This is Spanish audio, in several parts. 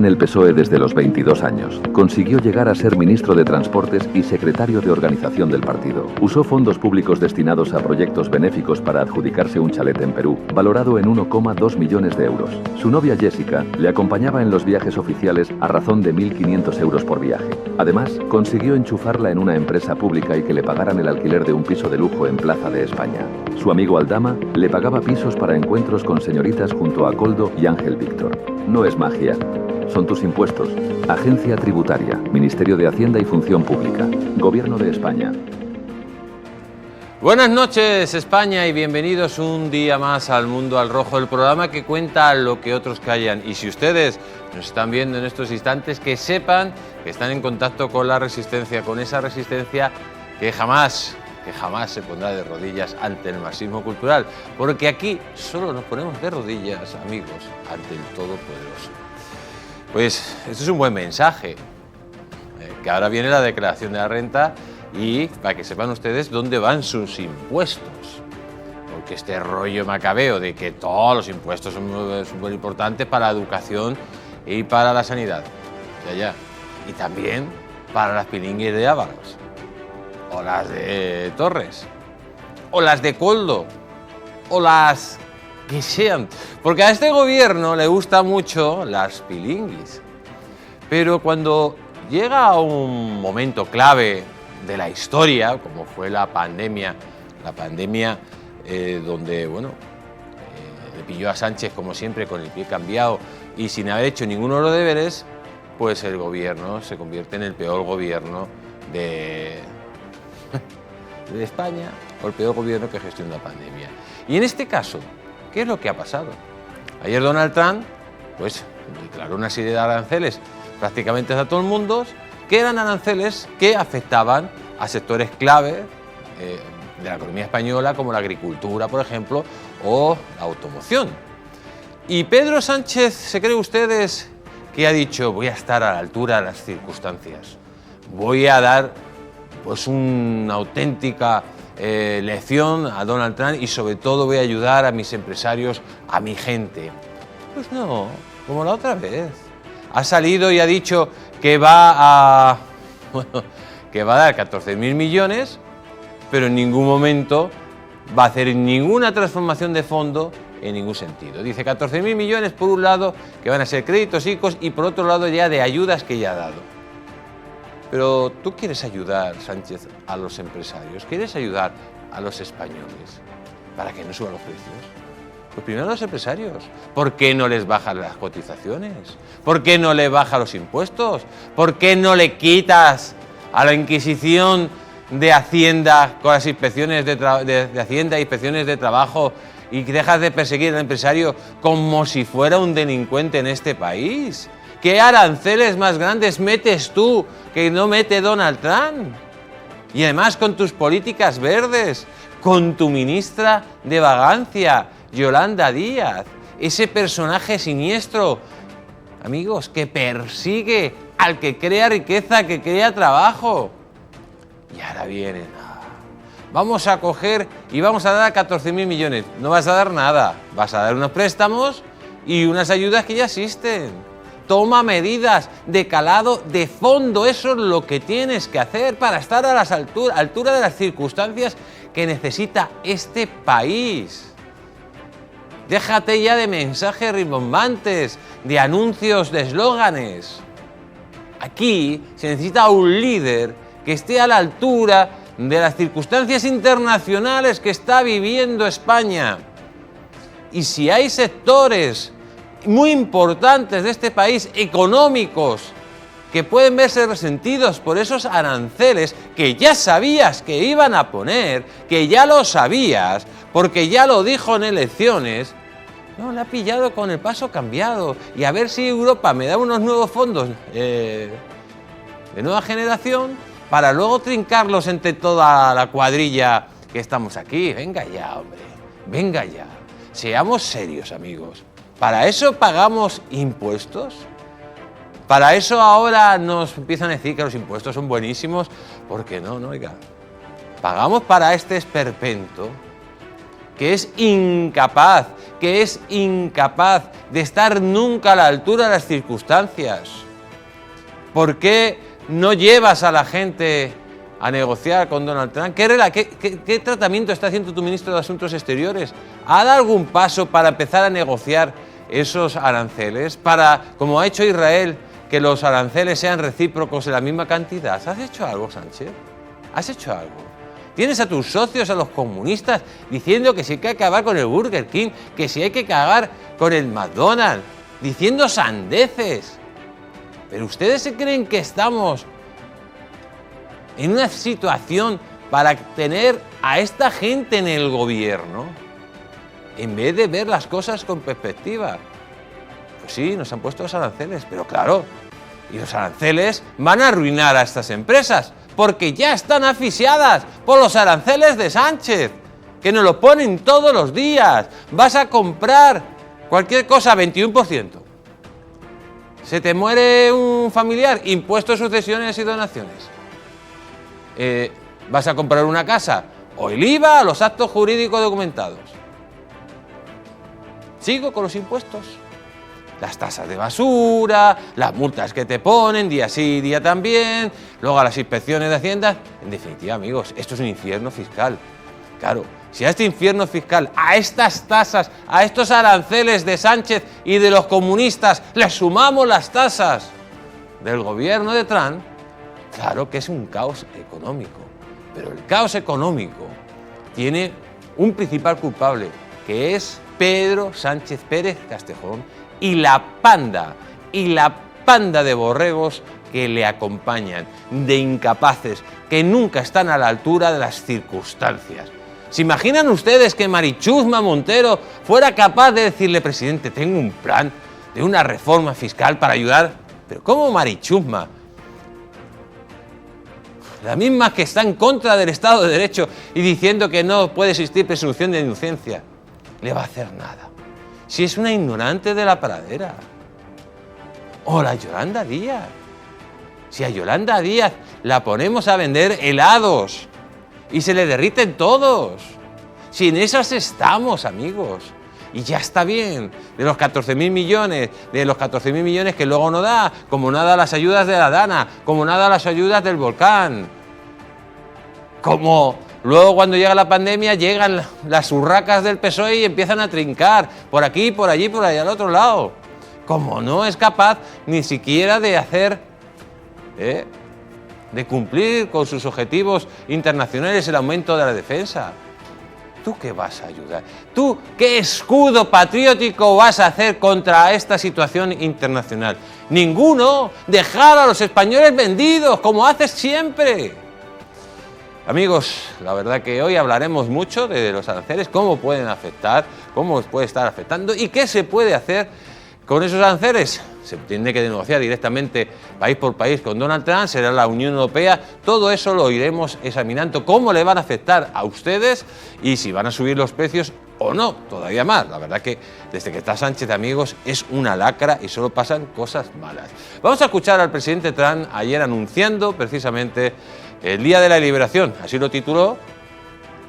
En el PSOE desde los 22 años. Consiguió llegar a ser ministro de Transportes y secretario de organización del partido. Usó fondos públicos destinados a proyectos benéficos para adjudicarse un chalet en Perú, valorado en 1,2 millones de euros. Su novia Jessica le acompañaba en los viajes oficiales a razón de 1.500 euros por viaje. Además, consiguió enchufarla en una empresa pública y que le pagaran el alquiler de un piso de lujo en Plaza de España. Su amigo Aldama le pagaba pisos para encuentros con señoritas junto a Koldo y Ángel Víctor. No es magia. Son tus impuestos. Agencia Tributaria, Ministerio de Hacienda y Función Pública, Gobierno de España. Buenas noches, España, y bienvenidos un día más al Mundo al Rojo, el programa que cuenta lo que otros callan. Y si ustedes nos están viendo en estos instantes, que sepan que están en contacto con la resistencia, con esa resistencia que jamás se pondrá de rodillas ante el marxismo cultural, porque aquí solo nos ponemos de rodillas, amigos, ante el Todopoderoso. Pues esto es un buen mensaje, que ahora viene la declaración de la renta y para que sepan ustedes dónde van sus impuestos, porque este rollo macabeo de que todos los impuestos son muy importantes para la educación y para la sanidad, y también para las pilingues de Ábalos, o las de Torres, o las de Koldo, o las que sean, porque a este gobierno le gustan mucho las pilinguis, pero cuando llega un momento clave de la historia, como fue la pandemia donde, le pilló a Sánchez como siempre con el pie cambiado y sin haber hecho ninguno de los deberes, pues el gobierno se convierte en el peor gobierno de España, o el peor gobierno que gestiona la pandemia. Y en este caso, ¿qué es lo que ha pasado? Ayer Donald Trump, pues, declaró una serie de aranceles prácticamente a todo el mundo, que eran aranceles que afectaban a sectores clave de la economía española, como la agricultura, por ejemplo, o la automoción. Y Pedro Sánchez, ¿se cree ustedes que ha dicho, voy a estar a la altura de las circunstancias? Voy a dar, pues, una auténtica lección a Donald Trump y sobre todo voy a ayudar a mis empresarios, a mi gente. Pues no, como la otra vez. Ha salido y ha dicho que va a dar 14.000 millones, pero en ningún momento va a hacer ninguna transformación de fondo en ningún sentido. Dice 14.000 millones por un lado, que van a ser créditos ICOs, y por otro lado ya de ayudas que ya ha dado. Pero tú quieres ayudar, Sánchez, a los empresarios, quieres ayudar a los españoles para que no suban los precios. Pues primero a los empresarios. ¿Por qué no les bajan las cotizaciones? ¿Por qué no les bajan los impuestos? ¿Por qué no le quitas a la Inquisición de Hacienda con las inspecciones de Hacienda e inspecciones de trabajo y dejas de perseguir al empresario como si fuera un delincuente en este país? ¿Qué aranceles más grandes metes tú que no mete Donald Trump? Y además con tus políticas verdes, con tu ministra de Vagancia, Yolanda Díaz, ese personaje siniestro, amigos, que persigue al que crea riqueza, que crea trabajo. Y ahora vienen, vamos a coger y vamos a dar 14.000 millones. No vas a dar nada, vas a dar unos préstamos y unas ayudas que ya existen. Toma medidas de calado, de fondo. Eso es lo que tienes que hacer para estar a la altura de las circunstancias que necesita este país. Déjate ya de mensajes rimbombantes, de anuncios, de eslóganes. Aquí se necesita un líder que esté a la altura de las circunstancias internacionales que está viviendo España. Y si hay sectores muy importantes de este país, económicos, que pueden verse resentidos por esos aranceles que ya sabías que iban a poner, que ya lo sabías, porque ya lo dijo en elecciones, no, le ha pillado con el paso cambiado. Y a ver si Europa me da unos nuevos fondos de nueva generación para luego trincarlos entre toda la cuadrilla que estamos aquí. Venga ya, hombre, venga ya. Seamos serios, amigos. ¿Para eso pagamos impuestos? ¿Para eso ahora nos empiezan a decir que los impuestos son buenísimos? ¿Por qué no? No, oiga. Pagamos para este esperpento que es incapaz de estar nunca a la altura de las circunstancias. ¿Por qué no llevas a la gente a negociar con Donald Trump? ¿Qué tratamiento está haciendo tu ministro de Asuntos Exteriores? ¿Ha dado algún paso para empezar a negociar esos aranceles? Para, como ha hecho Israel, que los aranceles sean recíprocos en la misma cantidad. ¿Has hecho algo, Sánchez? ¿Has hecho algo? Tienes a tus socios, a los comunistas, diciendo que si hay que acabar con el Burger King, que si hay que acabar con el McDonald's, diciendo sandeces. Pero ustedes se creen que estamos en una situación para tener a esta gente en el gobierno, en vez de ver las cosas con perspectiva. Pues sí, nos han puesto los aranceles, pero claro, y los aranceles van a arruinar a estas empresas, porque ya están asfixiadas por los aranceles de Sánchez, que nos lo ponen todos los días. Vas a comprar cualquier cosa, 21%. Se te muere un familiar, impuestos, sucesiones y donaciones. Vas a comprar una casa, o el IVA, los actos jurídicos documentados. Sigo con los impuestos. Las tasas de basura, las multas que te ponen, día sí, día también, luego las inspecciones de Hacienda. En definitiva, amigos, esto es un infierno fiscal. Claro, si a este infierno fiscal, a estas tasas, a estos aranceles de Sánchez y de los comunistas, le sumamos las tasas del gobierno de Trump, claro que es un caos económico. Pero el caos económico tiene un principal culpable, que es Pedro Sánchez Pérez Castejón, y la panda de borregos que le acompañan, de incapaces, que nunca están a la altura de las circunstancias. ¿Se imaginan ustedes que Marichuzma Montero fuera capaz de decirle, presidente, tengo un plan de una reforma fiscal para ayudar? Pero ¿cómo Marichuzma? La misma que está en contra del Estado de Derecho y diciendo que no puede existir presunción de inocencia, le va a hacer nada. Si es una ignorante de la pradera. O la Yolanda Díaz. Si a Yolanda Díaz la ponemos a vender helados y se le derriten todos. Si en esas estamos, amigos. Y ya está bien. De los 14.000 millones que luego no da, como nada las ayudas de la Dana, como nada las ayudas del volcán. Como luego cuando llega la pandemia llegan las urracas del PSOE y empiezan a trincar por aquí, por allí, por allá al otro lado. Como no es capaz ni siquiera de hacer, de cumplir con sus objetivos internacionales el aumento de la defensa. ¿Tú qué vas a ayudar? ¿Tú qué escudo patriótico vas a hacer contra esta situación internacional? Ninguno. Dejar a los españoles vendidos, como haces siempre. Amigos, la verdad que hoy hablaremos mucho de los aranceles, cómo pueden afectar, cómo puede estar afectando y qué se puede hacer con esos aranceles. Se tiene que negociar directamente país por país con Donald Trump, será la Unión Europea, todo eso lo iremos examinando, cómo le van a afectar a ustedes y si van a subir los precios o no, todavía más. La verdad que desde que está Sánchez, amigos, es una lacra y solo pasan cosas malas. Vamos a escuchar al presidente Trump ayer anunciando precisamente el Día de la Liberación, así lo tituló,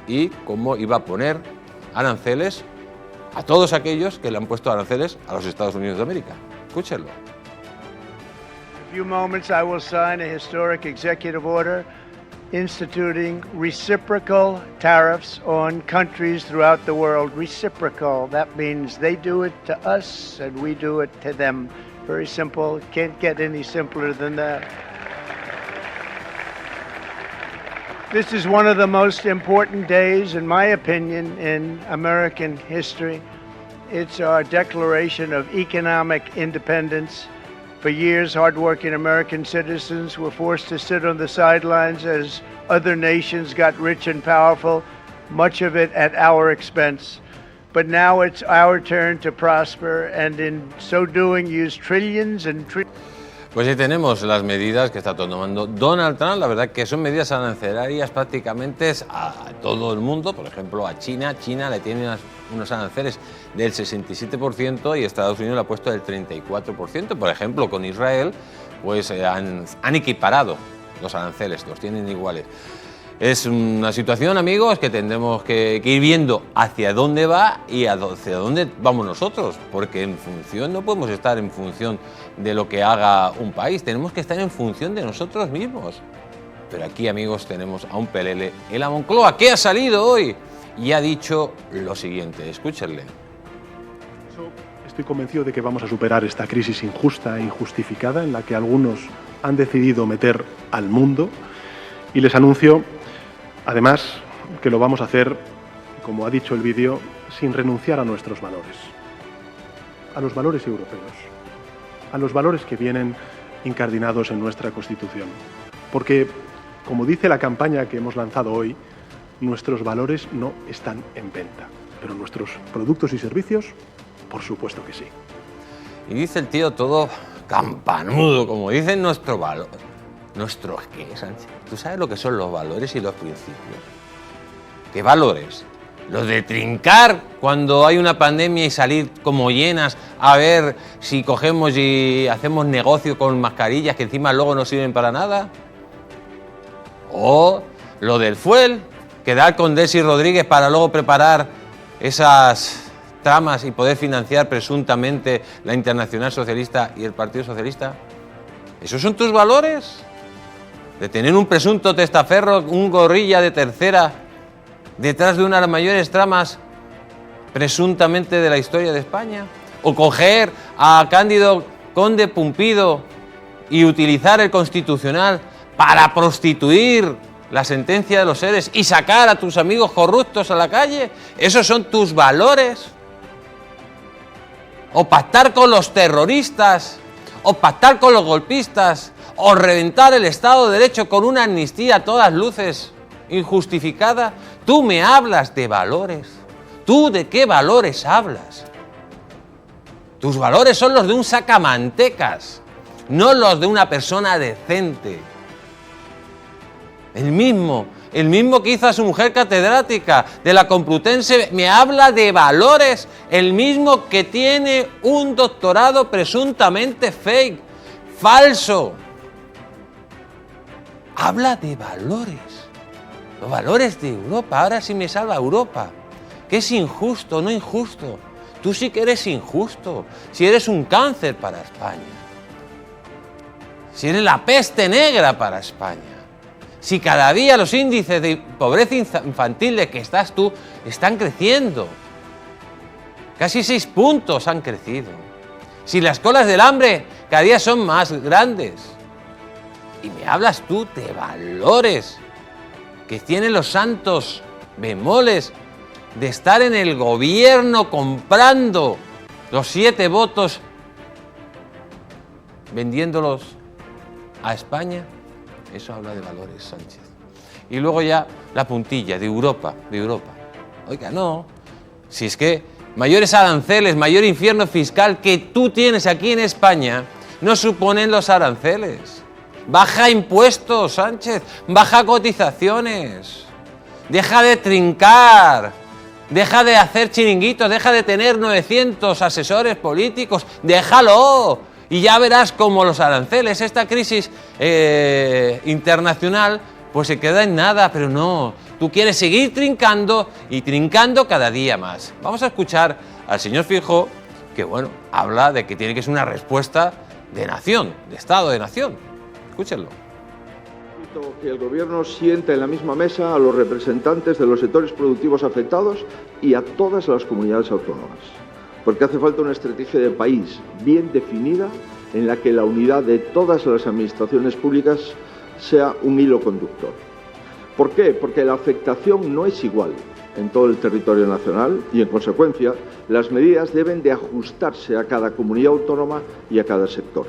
y cómo iba a poner aranceles a todos aquellos que le han puesto aranceles a los Estados Unidos de América. Escúchenlo. In a few moments I will sign a historic executive order instituting reciprocal tariffs on countries throughout the world. Reciprocal, that means they do it to us and we do it to them. Very simple, can't get any simpler than that. This is one of the most important days, in my opinion, in American history. It's our declaration of economic independence. For years, hardworking American citizens were forced to sit on the sidelines as other nations got rich and powerful, much of it at our expense. But now it's our turn to prosper, and in so doing, use trillions and trillions. Pues ahí tenemos las medidas que está tomando Donald Trump. La verdad que son medidas arancelarias prácticamente a todo el mundo. Por ejemplo, a China. China le tiene unos aranceles del 67% y Estados Unidos le ha puesto del 34%. Por ejemplo, con Israel pues han equiparado los aranceles, los tienen iguales. Es una situación, amigos, que tendremos que ir viendo hacia dónde va y hacia dónde vamos nosotros, porque no podemos estar en función de lo que haga un país, tenemos que estar en función de nosotros mismos. Pero aquí, amigos, tenemos a un pelele en la Moncloa que ha salido hoy y ha dicho lo siguiente, escúchenle. Estoy convencido de que vamos a superar esta crisis injusta e injustificada en la que algunos han decidido meter al mundo, y les anuncio, además, que lo vamos a hacer, como ha dicho el vídeo, sin renunciar a nuestros valores, a los valores europeos, a los valores que vienen incardinados en nuestra Constitución. Porque, como dice la campaña que hemos lanzado hoy, nuestros valores no están en venta, pero nuestros productos y servicios, por supuesto que sí. Y dice el tío todo campanudo, como dicen nuestro valor. ¿Nuestros qué, Sánchez? ¿Tú sabes lo que son los valores y los principios? ¿Qué valores? Los de trincar cuando hay una pandemia y salir como llenas a ver si cogemos y hacemos negocio con mascarillas que encima luego no sirven para nada. O lo del fuel, quedar con Desi Rodríguez para luego preparar esas tramas y poder financiar presuntamente la Internacional Socialista y el Partido Socialista. ¿Esos son tus valores? De tener un presunto testaferro, un gorrilla de tercera, detrás de una de las mayores tramas presuntamente de la historia de España. O coger a Cándido Conde Pumpido y utilizar el Constitucional para prostituir la sentencia de los seres y sacar a tus amigos corruptos a la calle. ¿Esos son tus valores? O pactar con los terroristas, o pactar con los golpistas, o reventar el Estado de Derecho con una amnistía a todas luces injustificada. Tú me hablas de valores. ¿Tú de qué valores hablas? Tus valores son los de un sacamantecas, no los de una persona decente. El mismo que hizo a su mujer catedrática de la Complutense, me habla de valores. El mismo que tiene un doctorado presuntamente fake, falso. Habla de valores. Los valores de Europa. Ahora sí me salva Europa. Que es injusto, no injusto. Tú sí que eres injusto. Si eres un cáncer para España. Si eres la peste negra para España. Si cada día los índices de pobreza infantil de que estás tú están creciendo. Casi 6 puntos han crecido. Si las colas del hambre cada día son más grandes. Y me hablas tú de valores que tienen los santos bemoles de estar en el gobierno comprando los 7 votos, vendiéndolos a España. Eso habla de valores, Sánchez. Y luego ya la puntilla de Europa, Oiga, no, si es que mayores aranceles, mayor infierno fiscal que tú tienes aquí en España, no suponen los aranceles. Baja impuestos, Sánchez, baja cotizaciones, deja de trincar, deja de hacer chiringuitos, deja de tener 900 asesores políticos, déjalo. Y ya verás cómo los aranceles, esta crisis internacional, pues se queda en nada, pero no. Tú quieres seguir trincando y trincando cada día más. Vamos a escuchar al señor Feijóo, que bueno, habla de que tiene que ser una respuesta de nación, de Estado de nación. Escúchenlo. Que el Gobierno sienta en la misma mesa a los representantes de los sectores productivos afectados y a todas las comunidades autónomas. Porque hace falta una estrategia de país bien definida en la que la unidad de todas las administraciones públicas sea un hilo conductor. ¿Por qué? Porque la afectación no es igual en todo el territorio nacional y, en consecuencia, las medidas deben de ajustarse a cada comunidad autónoma y a cada sector.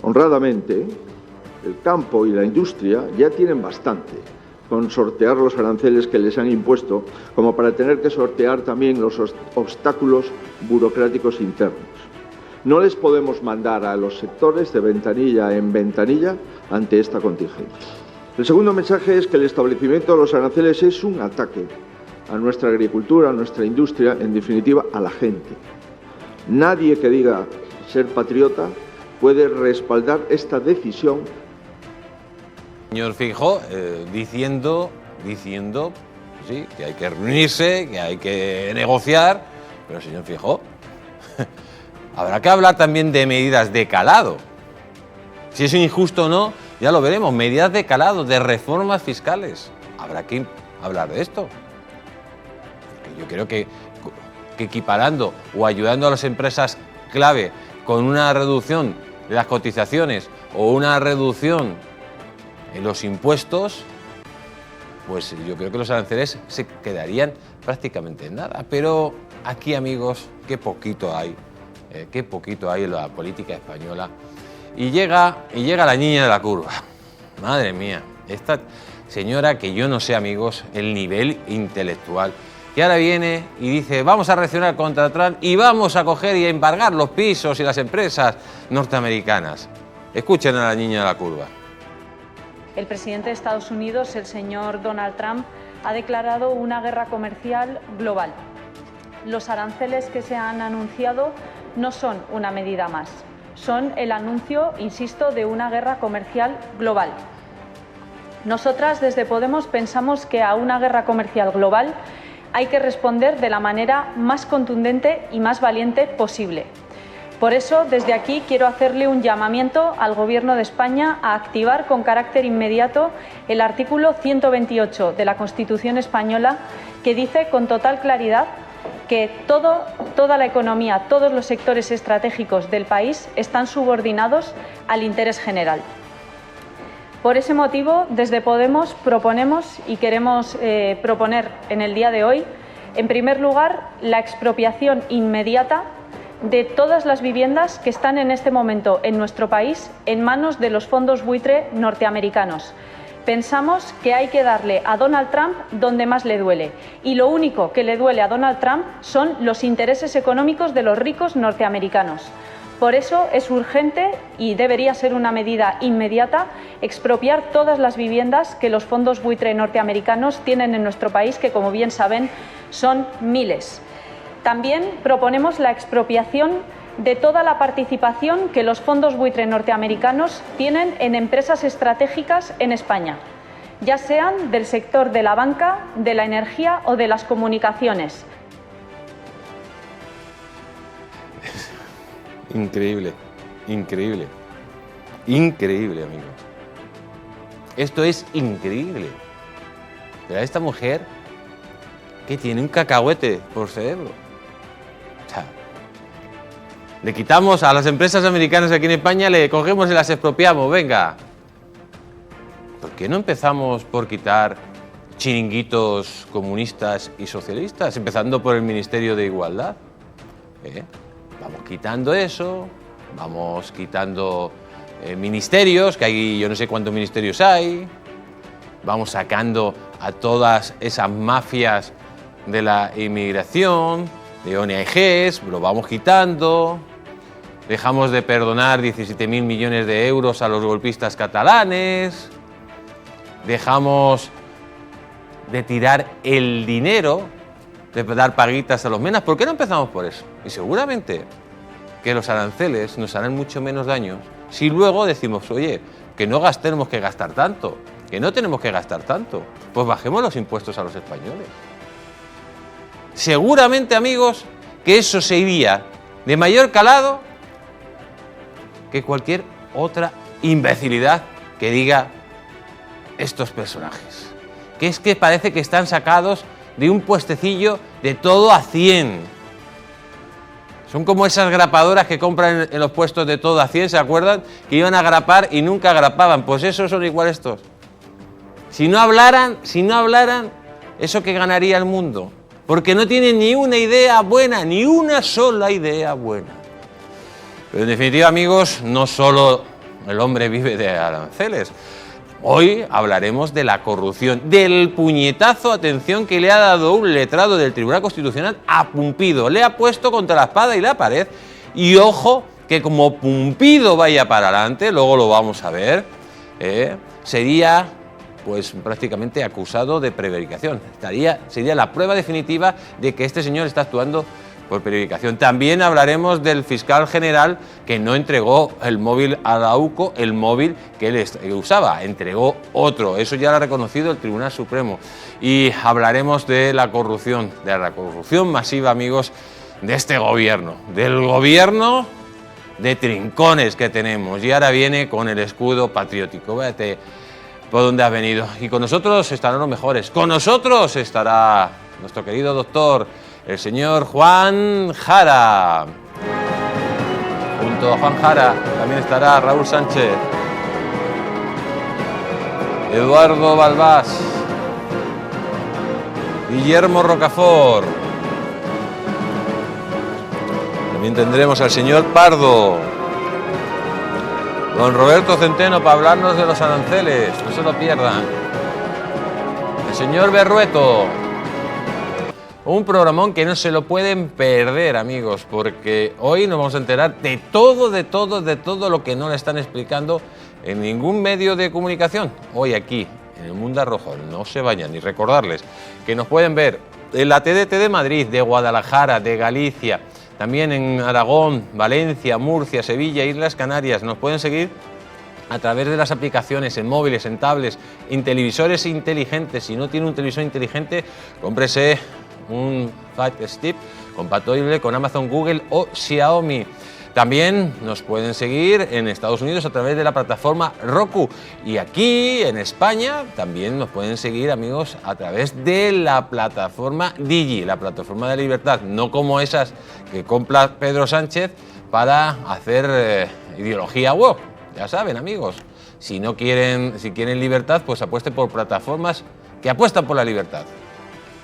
Honradamente, el campo y la industria ya tienen bastante con sortear los aranceles que les han impuesto, como para tener que sortear también los obstáculos burocráticos internos. No les podemos mandar a los sectores de ventanilla en ventanilla ante esta contingencia. El segundo mensaje es que el establecimiento de los aranceles es un ataque a nuestra agricultura, a nuestra industria, en definitiva a la gente. Nadie que diga ser patriota puede respaldar esta decisión Señor Feijóo diciendo sí, que hay que reunirse, que hay que negociar, pero señor Feijóo, habrá que hablar también de medidas de calado. Si es injusto o no, ya lo veremos. Medidas de calado, de reformas fiscales. Habrá que hablar de esto. Porque yo creo que equiparando o ayudando a las empresas clave con una reducción de las cotizaciones o una reducción en los impuestos, pues yo creo que los aranceles se quedarían prácticamente en nada. Pero aquí, amigos, qué poquito hay en la política española. Y llega la niña de la curva. Madre mía, esta señora que yo no sé, amigos, el nivel intelectual. Que ahora viene y dice, vamos a reaccionar contra Trump y vamos a coger y a embargar los pisos y las empresas norteamericanas. Escuchen a la niña de la curva. El presidente de Estados Unidos, el señor Donald Trump, ha declarado una guerra comercial global. Los aranceles que se han anunciado no son una medida más, son el anuncio, insisto, de una guerra comercial global. Nosotras, desde Podemos, pensamos que a una guerra comercial global hay que responder de la manera más contundente y más valiente posible. Por eso, desde aquí quiero hacerle un llamamiento al Gobierno de España a activar con carácter inmediato el artículo 128 de la Constitución española, que dice con total claridad que toda la economía, todos los sectores estratégicos del país están subordinados al interés general. Por ese motivo, desde Podemos proponemos y queremos proponer en el día de hoy, en primer lugar, la expropiación inmediata de todas las viviendas que están en este momento en nuestro país en manos de los fondos buitre norteamericanos. Pensamos que hay que darle a Donald Trump donde más le duele, y lo único que le duele a Donald Trump son los intereses económicos de los ricos norteamericanos. Por eso es urgente y debería ser una medida inmediata expropiar todas las viviendas que los fondos buitre norteamericanos tienen en nuestro país, que como bien saben son miles. También proponemos la expropiación de toda la participación que los fondos buitre norteamericanos tienen en empresas estratégicas en España, ya sean del sector de la banca, de la energía o de las comunicaciones. Increíble, increíble, increíble, amigos. Esto es increíble. Pero a esta mujer que tiene un cacahuete por cerebro. O sea, le quitamos a las empresas americanas aquí en España, le cogemos y las expropiamos, venga. ¿Por qué no empezamos por quitar chiringuitos comunistas y socialistas, empezando por el Ministerio de Igualdad? Vamos quitando eso, vamos quitando ministerios, que hay yo no sé cuántos ministerios hay, vamos sacando a todas esas mafias de la inmigración, de ONGs, lo vamos quitando, dejamos de perdonar 17.000 millones de euros a los golpistas catalanes, dejamos de tirar el dinero, de dar paguitas a los menas. ¿Por qué no empezamos por eso? Y seguramente que los aranceles nos harán mucho menos daño si luego decimos, oye, que no tenemos que gastar tanto, que no tenemos que gastar tanto, pues bajemos los impuestos a los españoles. Seguramente, amigos, que eso se iría de mayor calado que cualquier otra imbecilidad que diga estos personajes. Que es que parece que están sacados de un puestecillo de todo a 100. Son como esas grapadoras que compran en los puestos de todo a 100, ¿se acuerdan? Que iban a grapar y nunca grapaban. Pues esos son igual estos. Si no hablaran, eso que ganaría el mundo. Porque no tienen ni una idea buena, ni una sola idea buena. Pero en definitiva, amigos, no solo el hombre vive de aranceles. Hoy hablaremos de la corrupción, del puñetazo, atención, que le ha dado un letrado del Tribunal Constitucional a Pumpido. Le ha puesto contra la espada y la pared. Y ojo, que como Pumpido vaya para adelante, luego lo vamos a ver, sería pues prácticamente acusado de prevaricación. Sería la prueba definitiva de que este señor está actuando por prevaricación. También hablaremos del fiscal general que no entregó el móvil a la UCO, el móvil que él usaba, entregó otro. Eso ya lo ha reconocido el Tribunal Supremo. Y hablaremos de la corrupción masiva, amigos, de este gobierno, del gobierno de trincones que tenemos. Y ahora viene con el escudo patriótico. Véate por dónde ha venido. Y con nosotros estarán los mejores. Con nosotros estará nuestro querido doctor, el señor Juan Jara. Junto a Juan Jara también estará Raúl Sánchez, Eduardo Balbás, Guillermo Rocafort. También tendremos al señor Pardo, don Roberto Centeno para hablarnos de los aranceles, no se lo pierdan. El señor Berrueto. Un programón que no se lo pueden perder, amigos, porque hoy nos vamos a enterar de todo lo que no le están explicando en ningún medio de comunicación. Hoy aquí, en el Mundo Rojo, no se vayan, y recordarles que nos pueden ver en la TDT de Madrid, de Guadalajara, de Galicia, también en Aragón, Valencia, Murcia, Sevilla, Islas Canarias. Nos pueden seguir a través de las aplicaciones en móviles, en tablets, en televisores inteligentes. Si no tiene un televisor inteligente, cómprese un Fire Stick compatible con Amazon, Google o Xiaomi. También nos pueden seguir en Estados Unidos a través de la plataforma Roku, y aquí en España también nos pueden seguir, amigos, a través de la plataforma Digi, la plataforma de libertad, no como esas que compra Pedro Sánchez para hacer ideología woke. Ya saben, amigos, si quieren libertad, pues apuesten por plataformas que apuestan por la libertad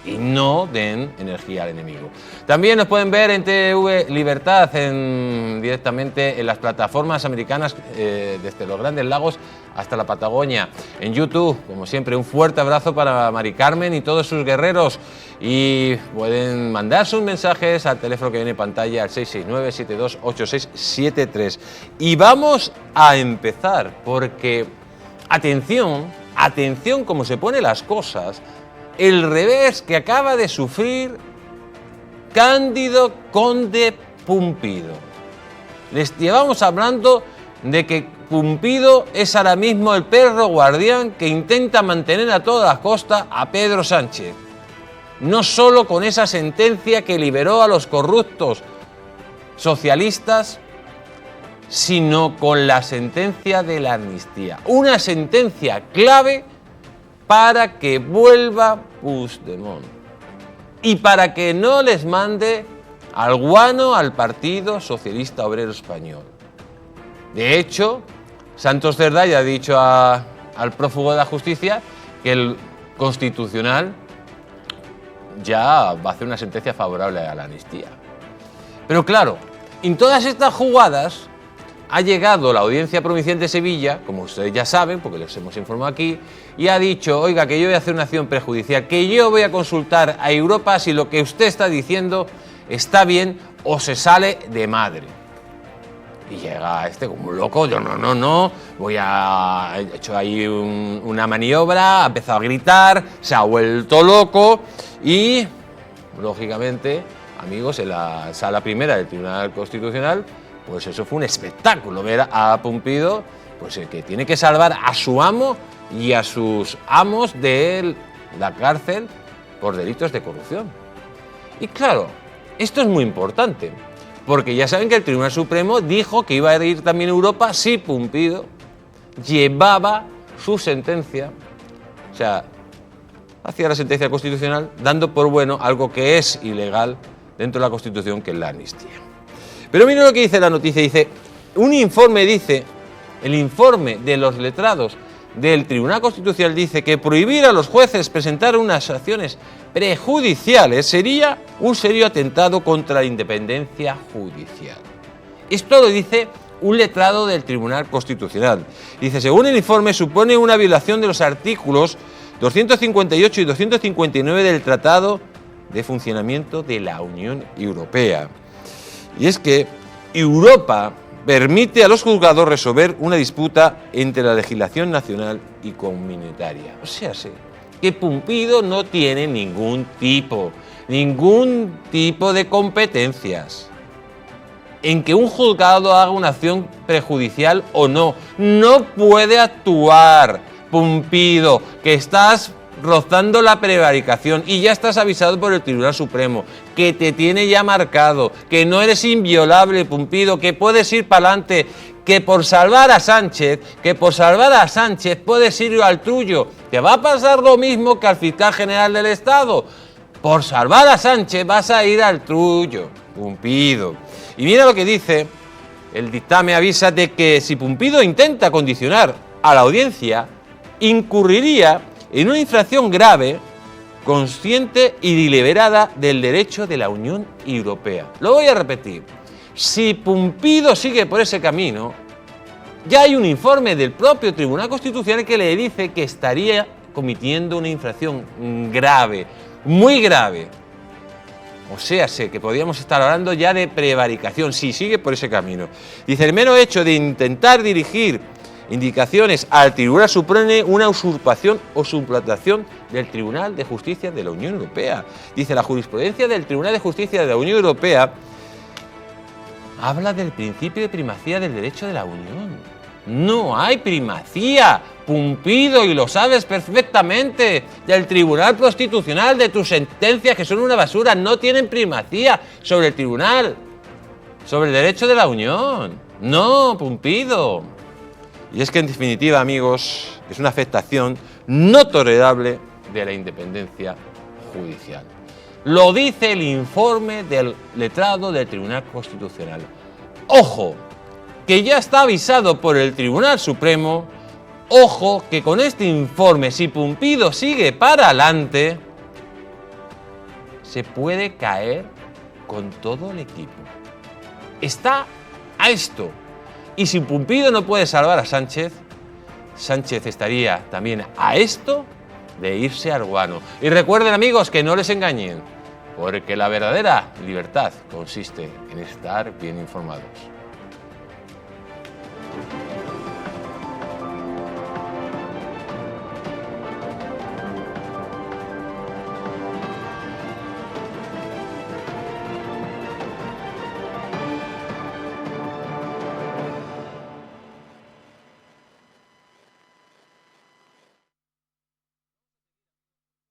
y no den energía al enemigo. También nos pueden ver en TV Libertad, directamente en las plataformas americanas, desde los Grandes Lagos hasta la Patagonia. En YouTube, como siempre, un fuerte abrazo para Mari Carmen y todos sus guerreros. Y pueden mandar sus mensajes al teléfono que viene en pantalla, al 669-728673. Y vamos a empezar, porque, atención cómo se ponen las cosas, el revés que acaba de sufrir Cándido Conde Pumpido. Les llevamos hablando de que Pumpido es ahora mismo el perro guardián que intenta mantener a toda costa a Pedro Sánchez. No solo con esa sentencia que liberó a los corruptos socialistas, sino con la sentencia de la amnistía. Una sentencia clave para que vuelva Puigdemont y para que no les mande al guano al Partido Socialista Obrero Español. De hecho, Santos Cerdá ya ha dicho al prófugo de la justicia que el Constitucional ya va a hacer una sentencia favorable a la amnistía. Pero claro, en todas estas jugadas ha llegado la Audiencia Provincial de Sevilla, como ustedes ya saben, porque les hemos informado aquí, y ha dicho, oiga, que yo voy a hacer una acción prejudicial, que yo voy a consultar a Europa si lo que usted está diciendo está bien o se sale de madre. Y llega como un loco, yo no, ha hecho ahí una maniobra, ha empezado a gritar, se ha vuelto loco y, lógicamente, amigos, en la sala primera del Tribunal Constitucional, pues eso fue un espectáculo, ver a Pumpido, pues el que tiene que salvar a su amo y a sus amos de la cárcel por delitos de corrupción. Y claro, esto es muy importante, porque ya saben que el Tribunal Supremo dijo que iba a ir también a Europa si Pumpido llevaba su sentencia, o sea, hacía la sentencia constitucional dando por bueno algo que es ilegal dentro de la Constitución, que es la amnistía. Pero miren lo que dice la noticia, dice, el informe de los letrados del Tribunal Constitucional dice que prohibir a los jueces presentar unas acciones prejudiciales sería un serio atentado contra la independencia judicial. Esto lo dice un letrado del Tribunal Constitucional. Dice, según el informe, supone una violación de los artículos 258 y 259 del Tratado de Funcionamiento de la Unión Europea. Y es que Europa permite a los juzgados resolver una disputa entre la legislación nacional y comunitaria. O sea, que Pumpido no tiene ningún tipo ningún tipo de competencias en que un juzgado haga una acción prejudicial o no. No puede actuar, Pumpido, que estás rozando la prevaricación y ya estás avisado por el Tribunal Supremo, que te tiene ya marcado, que no eres inviolable, Pumpido, que puedes ir para adelante, que por salvar a Sánchez, puedes ir al tuyo. Te va a pasar lo mismo que al fiscal general del Estado. Por salvar a Sánchez vas a ir al tuyo, Pumpido. Y mira lo que dice el dictamen, avisa de que si Pumpido intenta condicionar a la audiencia, incurriría en una infracción grave, consciente y deliberada del derecho de la Unión Europea. Lo voy a repetir. Si Pumpido sigue por ese camino, ya hay un informe del propio Tribunal Constitucional que le dice que estaría cometiendo una infracción grave, muy grave. O sea, sé que podríamos estar hablando ya de prevaricación, si sigue por ese camino. Dice, el mero hecho de intentar dirigir indicaciones al Tribunal supone una usurpación o suplantación del Tribunal de Justicia de la Unión Europea. Dice, la jurisprudencia del Tribunal de Justicia de la Unión Europea habla del principio de primacía del derecho de la Unión. No hay primacía, Pumpido, y lo sabes perfectamente, del Tribunal Constitucional, de tus sentencias que son una basura, no tienen primacía sobre el Tribunal, sobre el derecho de la Unión. No, Pumpido. Y es que en definitiva, amigos, es una afectación no tolerable de la independencia judicial. Lo dice el informe del letrado del Tribunal Constitucional. Ojo, que ya está avisado por el Tribunal Supremo. Ojo, que con este informe, si Pumpido sigue para adelante, se puede caer con todo el equipo. Está a esto. Y si Pumpido no puede salvar a Sánchez, Sánchez estaría también a esto de irse al guano. Y recuerden, amigos, que no les engañen, porque la verdadera libertad consiste en estar bien informados.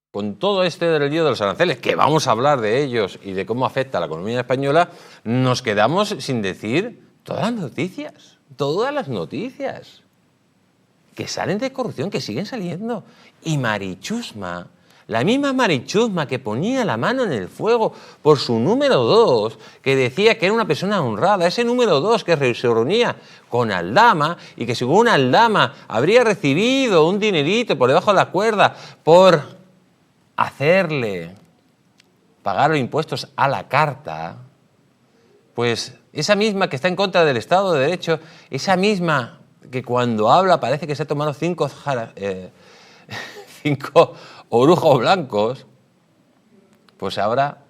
Con todo este del lío de los aranceles, que vamos a hablar de ellos y de cómo afecta a la economía española, nos quedamos sin decir todas las noticias que salen de corrupción, que siguen saliendo. Y Mari Chusma, la misma Mari Chusma que ponía la mano en el fuego por su número 2, que decía que era una persona honrada, ese número 2 que se reunía con Aldama y que según Aldama habría recibido un dinerito por debajo de la cuerda por hacerle pagar los impuestos a la carta, pues esa misma que está en contra del Estado de Derecho, esa misma que cuando habla parece que se ha tomado 5 orujos blancos, pues ahora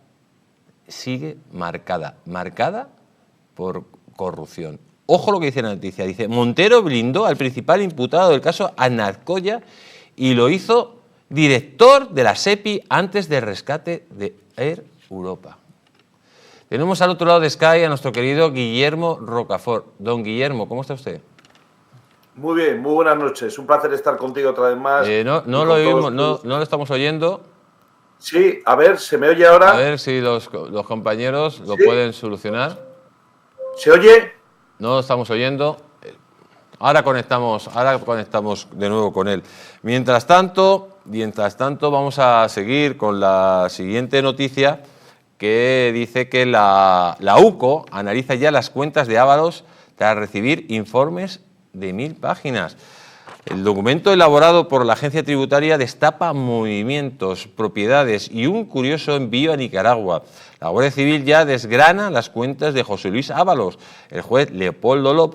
sigue marcada por corrupción. Ojo lo que dice la noticia, dice, Montero blindó al principal imputado del caso Aznar y lo hizo director de la SEPI antes del rescate de Air Europa. Tenemos al otro lado de Sky a nuestro querido Guillermo Rocafort. Don Guillermo, ¿cómo está usted? Muy bien, muy buenas noches. Un placer estar contigo otra vez más. No lo oímos, no lo estamos oyendo. Sí, a ver, ¿se me oye ahora? A ver si los compañeros lo pueden solucionar. ¿Se oye? No lo estamos oyendo. Ahora conectamos de nuevo con él. Mientras tanto, vamos a seguir con la siguiente noticia que dice que la UCO analiza ya las cuentas de Ábalos tras recibir informes de 1000 páginas. El documento elaborado por la agencia tributaria destapa movimientos, propiedades y un curioso envío a Nicaragua. La Guardia Civil ya desgrana las cuentas de José Luis Ábalos. El juez Leopoldo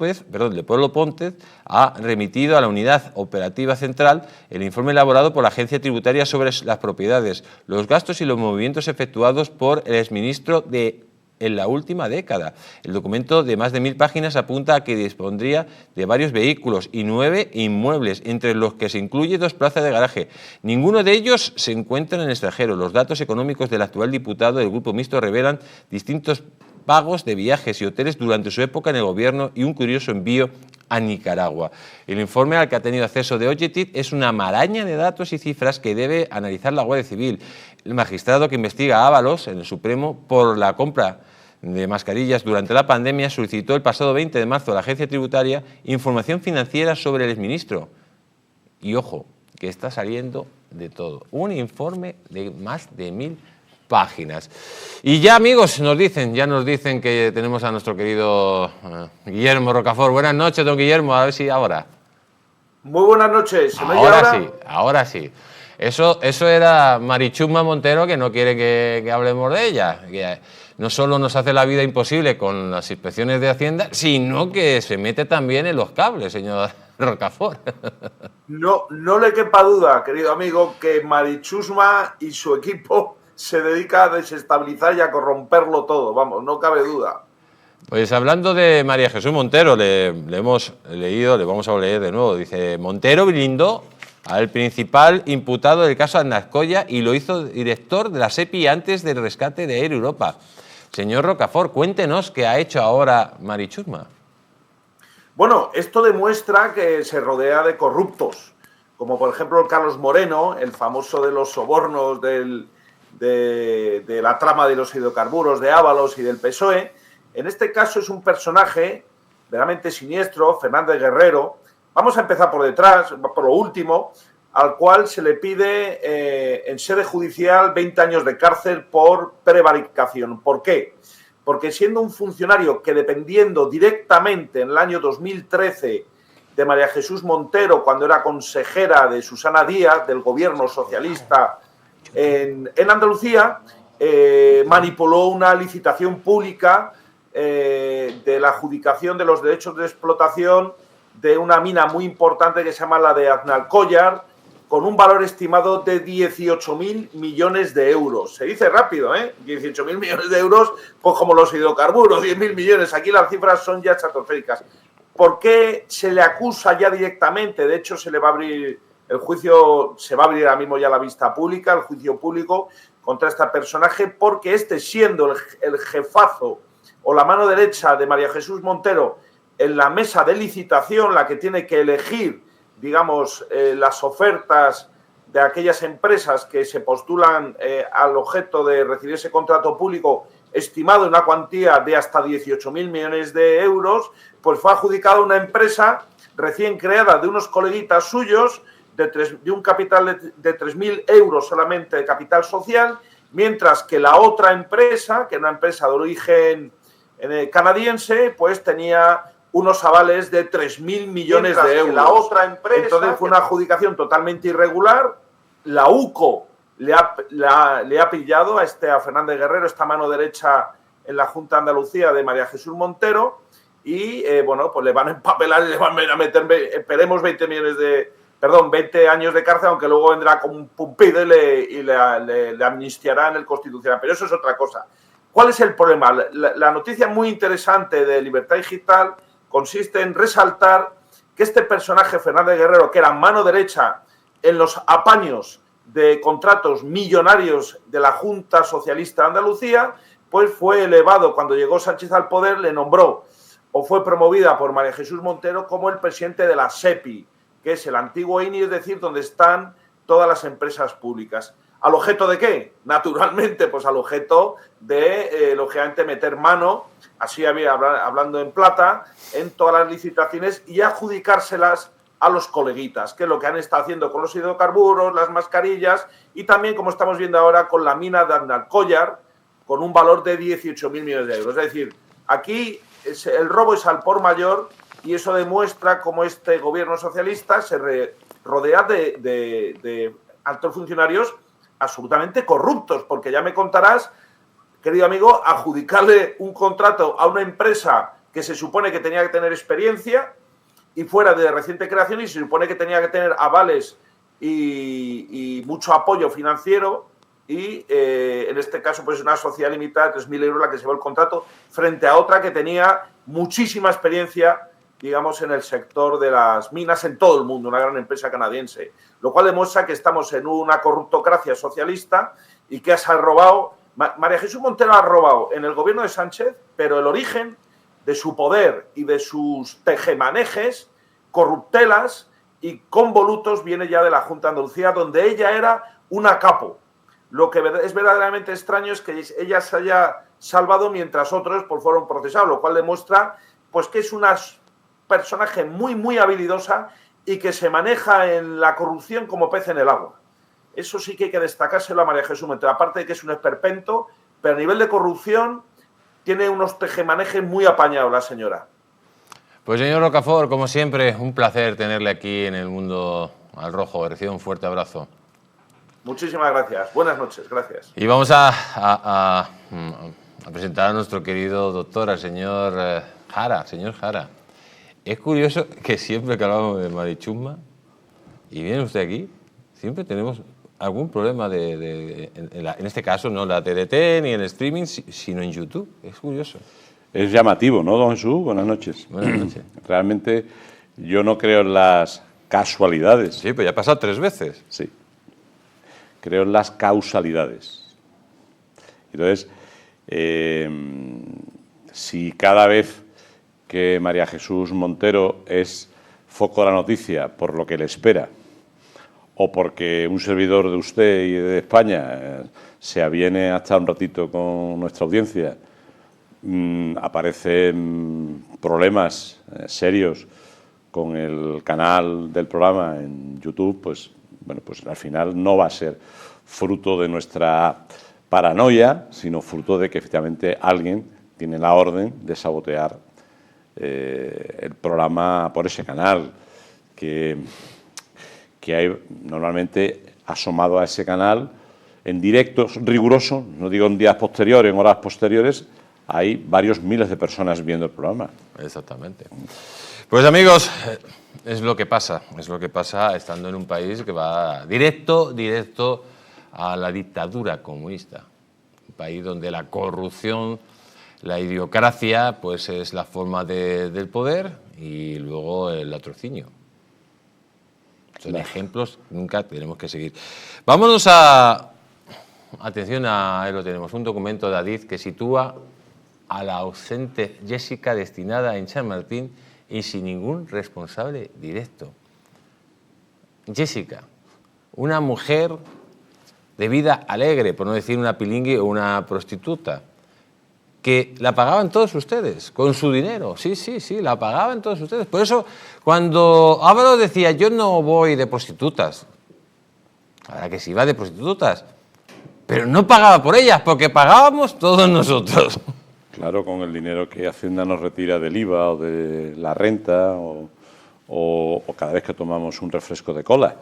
Pontes ha remitido a la Unidad Operativa Central el informe elaborado por la agencia tributaria sobre las propiedades, los gastos y los movimientos efectuados por el exministro de en la última década. El documento de más de 1000 páginas apunta a que dispondría de varios vehículos y 9 inmuebles, entre los que se incluye 2 plazas de garaje. Ninguno de ellos se encuentra en el extranjero. Los datos económicos del actual diputado del Grupo Mixto revelan distintos pagos de viajes y hoteles durante su época en el gobierno y un curioso envío a Nicaragua. El informe al que ha tenido acceso de Objective es una maraña de datos y cifras que debe analizar la Guardia Civil. El magistrado que investiga a Ábalos en el Supremo por la compra de mascarillas durante la pandemia solicitó el pasado 20 de marzo a la Agencia Tributaria información financiera sobre el exministro. Y ojo, que está saliendo de todo. Un informe de más de 1000 páginas. Y ya, amigos, nos dicen que tenemos a nuestro querido Guillermo Rocafort. Buenas noches, don Guillermo, a ver si ahora. Muy buenas noches. ¿Se me oye ahora? Sí, ahora sí. Eso era Marichusma Montero, que no quiere que hablemos de ella. Que no solo nos hace la vida imposible con las inspecciones de Hacienda, sino que se mete también en los cables, señor Rocafort. No le quepa duda, querido amigo, que Marichusma y su equipo se dedica a desestabilizar y a corromperlo todo, vamos, no cabe duda. Pues hablando de María Jesús Montero, le hemos leído, le vamos a leer de nuevo, dice: Montero blindó al principal imputado del caso Aznalcóllar y lo hizo director de la SEPI antes del rescate de Air Europa. Señor Rocafort, cuéntenos qué ha hecho ahora Marichusma. Bueno, esto demuestra que se rodea de corruptos, como por ejemplo el Carlos Moreno, el famoso de los sobornos de la trama de los hidrocarburos, de Ábalos y del PSOE. En este caso es un personaje verdaderamente siniestro, Fernández Guerrero. Vamos a empezar por detrás, por lo último, al cual se le pide en sede judicial 20 años de cárcel por prevaricación. ¿Por qué? Porque siendo un funcionario que dependiendo directamente en el año 2013 de María Jesús Montero, cuando era consejera de Susana Díaz, del gobierno socialista en Andalucía, manipuló una licitación pública de la adjudicación de los derechos de explotación de una mina muy importante que se llama la de Aznalcóllar, con un valor estimado de 18.000 millones de euros. Se dice rápido, ¿eh? 18.000 millones de euros, pues como los hidrocarburos, 10.000 millones. Aquí las cifras son ya estratosféricas. ¿Por qué se le acusa ya directamente? De hecho, se le va a abrir el juicio, se va a abrir ahora mismo ya la vista pública, el juicio público contra este personaje, porque siendo el jefazo o la mano derecha de María Jesús Montero en la mesa de licitación, la que tiene que elegir, digamos, las ofertas de aquellas empresas que se postulan al objeto de recibir ese contrato público estimado en una cuantía de hasta 18.000 millones de euros, pues fue adjudicada una empresa recién creada de unos coleguitas suyos de un capital de 3.000 euros solamente de capital social, mientras que la otra empresa, que era una empresa de origen canadiense, pues tenía unos avales de 3.000 millones de euros. La otra empresa, entonces fue una adjudicación totalmente irregular. La UCO le ha pillado a Fernández Guerrero, esta mano derecha en la Junta de Andalucía de María Jesús Montero, y bueno, pues le van a empapelar y le van a meter, esperemos, 20 años de cárcel, aunque luego vendrá con un pumpido y le amnistiarán el Constitucional. Pero eso es otra cosa. ¿Cuál es el problema? La noticia muy interesante de Libertad Digital consiste en resaltar que este personaje, Fernández Guerrero, que era mano derecha en los apaños de contratos millonarios de la Junta Socialista de Andalucía, pues fue elevado cuando llegó Sánchez al poder, le nombró o fue promovida por María Jesús Montero como el presidente de la SEPI, que es el antiguo INI, es decir, donde están todas las empresas públicas. ¿Al objeto de qué? Naturalmente, pues al objeto de, lógicamente, meter mano, así hablando en plata, en todas las licitaciones y adjudicárselas a los coleguitas, que es lo que han estado haciendo con los hidrocarburos, las mascarillas y también, como estamos viendo ahora, con la mina de Aznalcóllar, con un valor de 18.000 millones de euros. Es decir, aquí el robo es al por mayor y eso demuestra cómo este gobierno socialista se rodea de altos funcionarios absolutamente corruptos, porque ya me contarás, querido amigo, adjudicarle un contrato a una empresa que se supone que tenía que tener experiencia y fuera de reciente creación y se supone que tenía que tener avales y mucho apoyo financiero, y en este caso pues una sociedad limitada de 3.000 euros la que se llevó el contrato frente a otra que tenía muchísima experiencia, digamos, en el sector de las minas en todo el mundo, una gran empresa canadiense, lo cual demuestra que estamos en una corruptocracia socialista y que se ha robado, María Jesús Montero ha robado en el gobierno de Sánchez, pero el origen de su poder y de sus tejemanejes, corruptelas y convolutos viene ya de la Junta de Andalucía, donde ella era una capo. Lo que es verdaderamente extraño es que ella se haya salvado mientras otros pues, fueron procesados, lo cual demuestra pues, que es una personaje muy, muy habilidosa y que se maneja en la corrupción como pez en el agua. Eso sí que hay que destacárselo a María Jesús Montero, aparte de que es un esperpento, pero a nivel de corrupción tiene unos tejemanejes muy apañados la señora. Pues señor Rocafort, como siempre, un placer tenerle aquí en El Mundo al Rojo. Reciba un fuerte abrazo. Muchísimas gracias. Buenas noches. Gracias. Y vamos a presentar a nuestro querido doctor, al señor Jara. Señor Jara, es curioso que siempre que hablamos de Marichusma, y viene usted aquí, siempre tenemos algún problema en este caso no la TDT ni en streaming, sino en YouTube. Es curioso. Es llamativo, ¿no, don Jesús? Buenas noches. Buenas noches. Realmente yo no creo en las casualidades. Sí, pero ya ha pasado 3 veces. Sí. Creo en las causalidades. Entonces, si cada vez que María Jesús Montero es foco de la noticia por lo que le espera, o porque un servidor de usted y de España se aviene a estar un ratito con nuestra audiencia, aparecen problemas serios con el canal del programa en YouTube, pues bueno, pues al final no va a ser fruto de nuestra paranoia, sino fruto de que efectivamente alguien tiene la orden de sabotear el programa por ese canal, que hay normalmente asomado a ese canal en directo riguroso, no digo en días posteriores, en horas posteriores, hay varios miles de personas viendo el programa. Exactamente. Pues amigos, es lo que pasa estando en un país que va directo a la dictadura comunista. Un país donde la corrupción, la idiocracia, pues es la forma del poder y luego el latrocinio. Son ejemplos que nunca tenemos que seguir. Vámonos atención, ahí lo tenemos, un documento de Adif que sitúa a la ausente Jessica destinada en Chamartín y sin ningún responsable directo. Jessica, una mujer de vida alegre, por no decir una pilingui o una prostituta, que la pagaban todos ustedes, con su dinero. Sí, la pagaban todos ustedes. Por eso, cuando Álvaro decía, yo no voy de prostitutas, ahora que sí iba de prostitutas, pero no pagaba por ellas, porque pagábamos todos nosotros. Claro, con el dinero que Hacienda nos retira del IVA o de la renta o cada vez que tomamos un refresco de cola,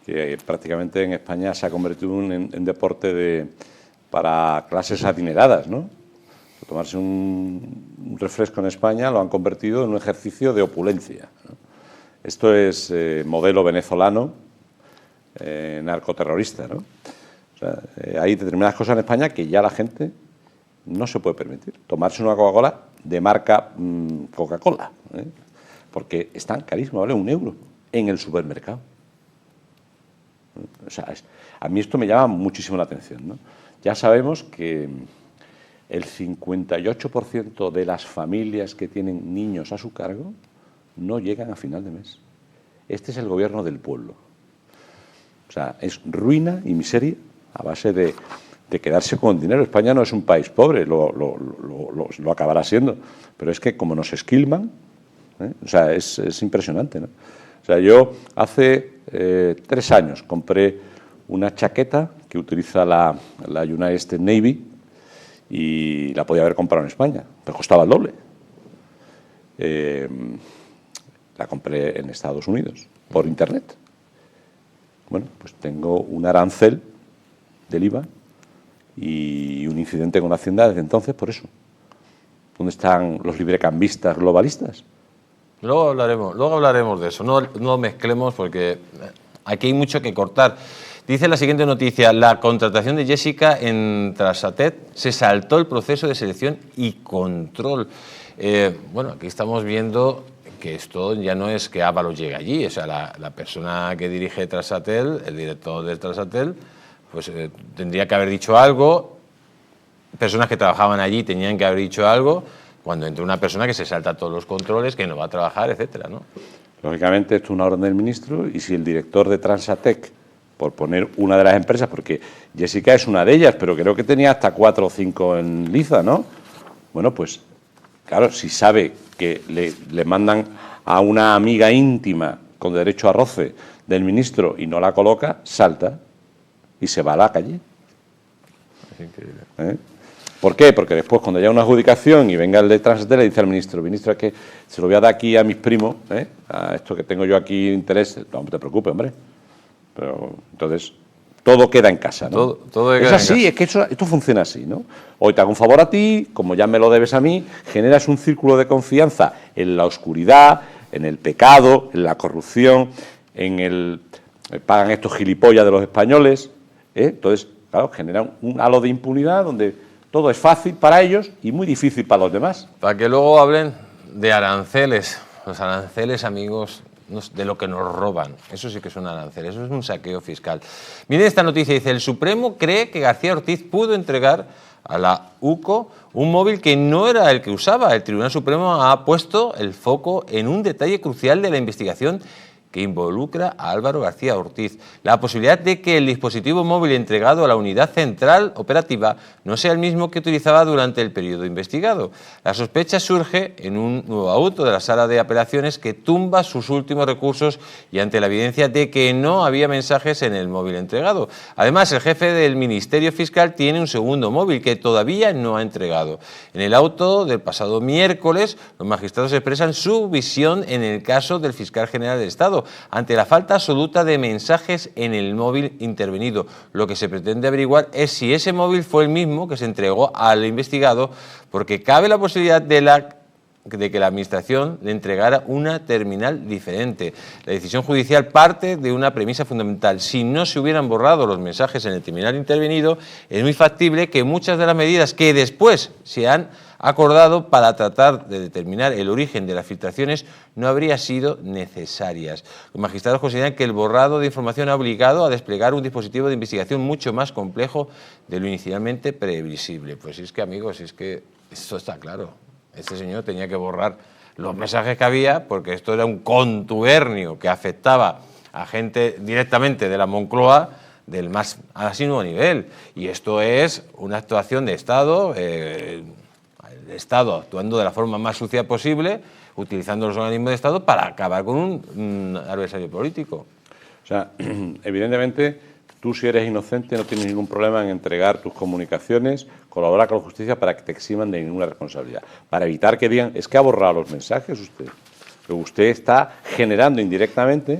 que prácticamente en España se ha convertido en deporte para clases adineradas, ¿no? Tomarse un refresco en España lo han convertido en un ejercicio de opulencia, ¿no? Esto es modelo venezolano narcoterrorista, ¿no? O sea, hay determinadas cosas en España que ya la gente no se puede permitir. Tomarse una Coca-Cola de marca Coca-Cola, porque es tan carísimo, vale 1 euro en el supermercado. O sea, a mí esto me llama muchísimo la atención, ¿no? Ya sabemos que el 58% de las familias que tienen niños a su cargo no llegan a final de mes. Este es el gobierno del pueblo. O sea, es ruina y miseria a base de quedarse con el dinero. España no es un país pobre, lo acabará siendo, pero es que como nos esquilman, o sea, es impresionante, ¿no? O sea, yo hace 3 años compré una chaqueta que utiliza la United States Navy y la podía haber comprado en España, pero costaba el doble. La compré en Estados Unidos, por internet. Bueno, pues tengo un arancel del IVA y un incidente con Hacienda desde entonces por eso. ¿Dónde están los librecambistas globalistas? Luego hablaremos de eso, no mezclemos porque aquí hay mucho que cortar. Dice la siguiente noticia: la contratación de Jessica en Transatet se saltó el proceso de selección y control. Bueno, aquí estamos viendo que esto ya no es que Ábalos llegue allí, o sea, la persona que dirige Transatel, el director de Transatel, pues tendría que haber dicho algo, personas que trabajaban allí tenían que haber dicho algo, cuando entra una persona que se salta todos los controles, que no va a trabajar, etcétera, ¿no? Lógicamente esto es una orden del ministro, y si el director de Transatec, por poner una de las empresas, porque Jessica es una de ellas, pero creo que tenía hasta 4 o 5 en liza, ¿no? Bueno, pues claro, si sabe que le mandan a una amiga íntima con derecho a roce del ministro y no la coloca, salta y se va a la calle. Es increíble. ¿Por qué? Porque después, cuando haya una adjudicación y venga el de Transatel, le dice al ministro, es que se lo voy a dar aquí a mis primos, a esto que tengo yo aquí interés. No te preocupes, hombre. Pero entonces, todo queda en casa, ¿no? Todo es así, es que esto funciona así, ¿no? Hoy te hago un favor a ti, como ya me lo debes a mí, generas un círculo de confianza en la oscuridad, en el pecado, en la corrupción, en el... pagan estos gilipollas de los españoles, Entonces, claro, generan un halo de impunidad donde todo es fácil para ellos y muy difícil para los demás. Para que luego hablen de aranceles. Los aranceles, amigos, de lo que nos roban. Eso sí que son aranceles, eso es un saqueo fiscal. Miren esta noticia, dice: el Supremo cree que García Ortiz pudo entregar a la UCO un móvil que no era el que usaba. El Tribunal Supremo ha puesto el foco en un detalle crucial de la investigación que involucra a Álvaro García Ortiz: la posibilidad de que el dispositivo móvil entregado a la unidad central operativa no sea el mismo que utilizaba durante el periodo investigado. La sospecha surge en un nuevo auto de la Sala de Apelaciones que tumba sus últimos recursos y ante la evidencia de que no había mensajes en el móvil entregado. Además, el jefe del Ministerio Fiscal tiene un segundo móvil que todavía no ha entregado. En el auto del pasado miércoles, los magistrados expresan su visión en el caso del fiscal general del Estado, ante la falta absoluta de mensajes en el móvil intervenido. Lo que se pretende averiguar es si ese móvil fue el mismo que se entregó al investigado, porque cabe la posibilidad de que la Administración le entregara una terminal diferente. La decisión judicial parte de una premisa fundamental: si no se hubieran borrado los mensajes en el terminal intervenido, es muy factible que muchas de las medidas que después se han acordado para tratar de determinar el origen de las filtraciones no habrían sido necesarias. Los magistrados consideran que el borrado de información ha obligado a desplegar un dispositivo de investigación mucho más complejo de lo inicialmente previsible. Pues es que, amigos, es que esto está claro. Este señor tenía que borrar los mensajes que había, porque esto era un contubernio que afectaba a gente directamente de la Moncloa del más alto nivel. Y esto es una actuación de Estado, el Estado actuando de la forma más sucia posible, utilizando los organismos de Estado para acabar con un adversario político. O sea, evidentemente, tú, si eres inocente, no tienes ningún problema en entregar tus comunicaciones, colaborar con la justicia para que te eximan de ninguna responsabilidad, para evitar que digan, es que ha borrado los mensajes usted. Pero usted está generando indirectamente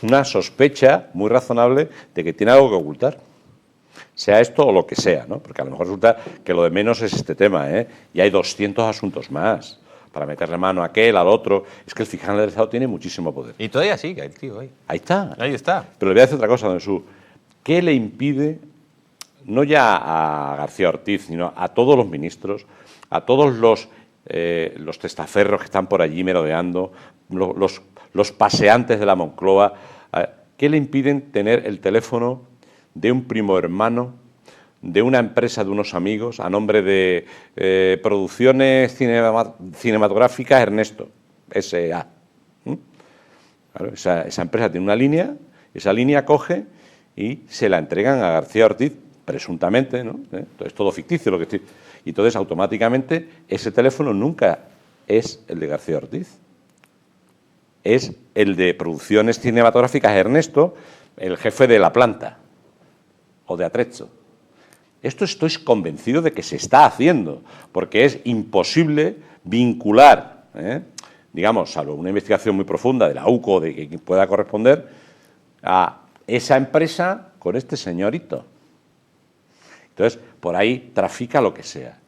una sospecha muy razonable de que tiene algo que ocultar. Sea esto o lo que sea, ¿no? Porque a lo mejor resulta que lo de menos es este tema, y hay 200 asuntos más para meterle mano a aquel, al otro. Es que el fiscal del Estado tiene muchísimo poder. Y todavía sigue el tío ahí. Ahí está. Ahí está. Pero le voy a decir otra cosa, don Jesús. ¿Qué le impide, no ya a García Ortiz, sino a todos los ministros, a todos los testaferros que están por allí merodeando, los paseantes de la Moncloa, qué le impiden tener el teléfono de un primo hermano de una empresa de unos amigos a nombre de Producciones Cinematográficas Ernesto, S.A.? Claro, esa empresa tiene una línea, esa línea coge y se la entregan a García Ortiz, presuntamente, ¿no? Entonces, todo ficticio lo que estoy... Y entonces, automáticamente, ese teléfono nunca es el de García Ortiz. Es el de Producciones Cinematográficas Ernesto, el jefe de la planta, o de Atrecho. Esto estoy convencido de que se está haciendo, porque es imposible vincular, digamos, salvo una investigación muy profunda de la UCO, de que pueda corresponder, a esa empresa con este señorito. Entonces, por ahí trafica lo que sea.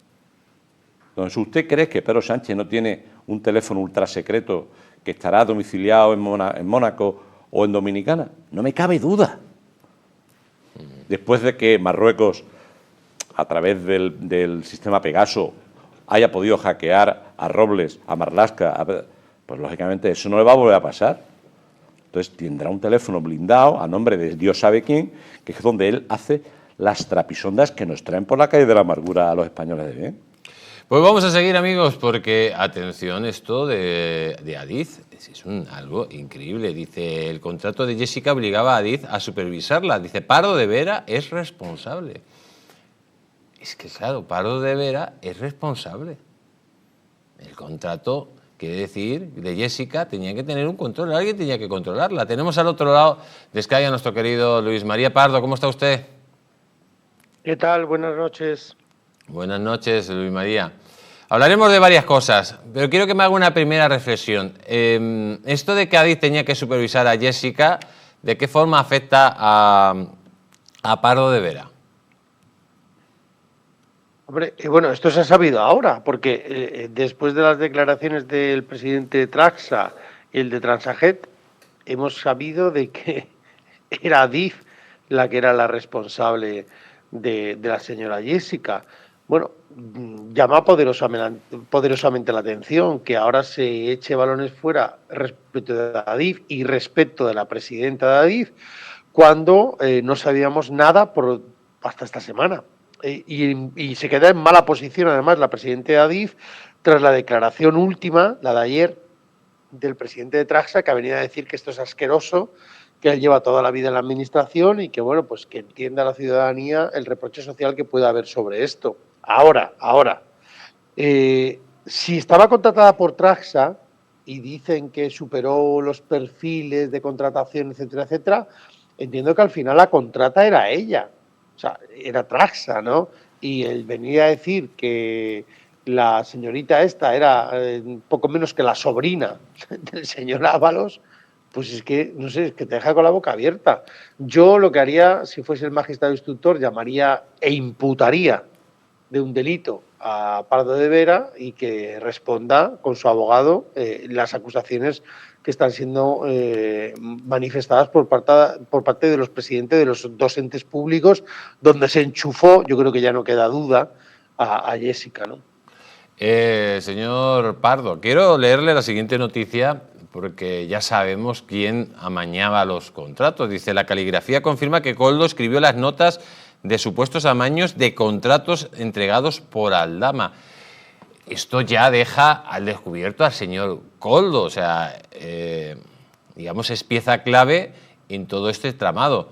Entonces, ¿usted cree que Pedro Sánchez no tiene un teléfono ultrasecreto que estará domiciliado en Mónaco o en Dominicana? No me cabe duda. después de que Marruecos, a través del sistema Pegaso, haya podido hackear a Robles, a Marlaska, pues lógicamente eso no le va a volver a pasar. Entonces tendrá un teléfono blindado a nombre de Dios sabe quién, que es donde él hace las trapisondas que nos traen por la calle de la amargura a los españoles de bien. Pues vamos a seguir, amigos, porque, atención, esto de Adif es algo increíble. Dice, el contrato de Jessica obligaba a Adif a supervisarla. Dice, Pardo de Vera es responsable. Es que, claro, Pardo de Vera es responsable. El contrato, quiere decir, de Jessica tenía que tener un control. Alguien tenía que controlarla. Tenemos al otro lado de Sky a nuestro querido Luis María Pardo. ¿Cómo está usted? ¿Qué tal? Buenas noches. Buenas noches, Luis María. Hablaremos de varias cosas, pero quiero que me haga una primera reflexión. Esto de que Adif tenía que supervisar a Jessica, ¿de qué forma afecta a Pardo de Vera? Hombre, bueno, esto se ha sabido ahora, porque después de las declaraciones del presidente Traxa y el de Transajet, hemos sabido de que era Adif la que era la responsable de la señora Jessica. Bueno, llama poderosamente la atención que ahora se eche balones fuera respecto de Adif y respecto de la presidenta de Adif, cuando no sabíamos nada hasta esta semana. Y se queda en mala posición, además, la presidenta de Adif, tras la declaración última, la de ayer, del presidente de Traxa, que ha venido a decir que esto es asqueroso, que él lleva toda la vida en la administración y que, bueno, pues que entienda la ciudadanía el reproche social que pueda haber sobre esto. Ahora, si estaba contratada por Traxa y dicen que superó los perfiles de contratación, etcétera, etcétera, entiendo que al final la contrata era ella, o sea, era Traxa, ¿no? Y el venir a decir que la señorita esta era poco menos que la sobrina del señor Ábalos, pues es que, no sé, es que te deja con la boca abierta. Yo lo que haría, si fuese el magistrado instructor, llamaría e imputaría de un delito a Pardo de Vera y que responda con su abogado las acusaciones que están siendo manifestadas por parte de los presidentes de los dos entes públicos, donde se enchufó, yo creo que ya no queda duda, a Jessica, ¿no? Señor Pardo, quiero leerle la siguiente noticia porque ya sabemos quién amañaba los contratos. Dice, la caligrafía confirma que Koldo escribió las notas de supuestos amaños de contratos entregados por Aldama. Esto ya deja al descubierto al señor Koldo, o sea, digamos, es pieza clave en todo este tramado.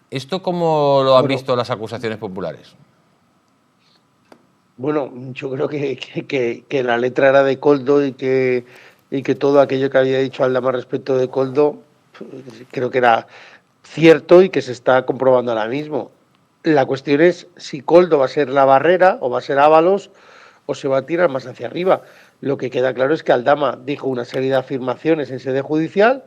¿Esto cómo lo han visto las acusaciones populares? Bueno, yo creo que la letra era de Koldo y que todo aquello que había dicho Aldama respecto de Koldo, creo que era cierto y que se está comprobando ahora mismo. La cuestión es si Koldo va a ser la barrera o va a ser Ábalos o se va a tirar más hacia arriba. Lo que queda claro es que Aldama dijo una serie de afirmaciones en sede judicial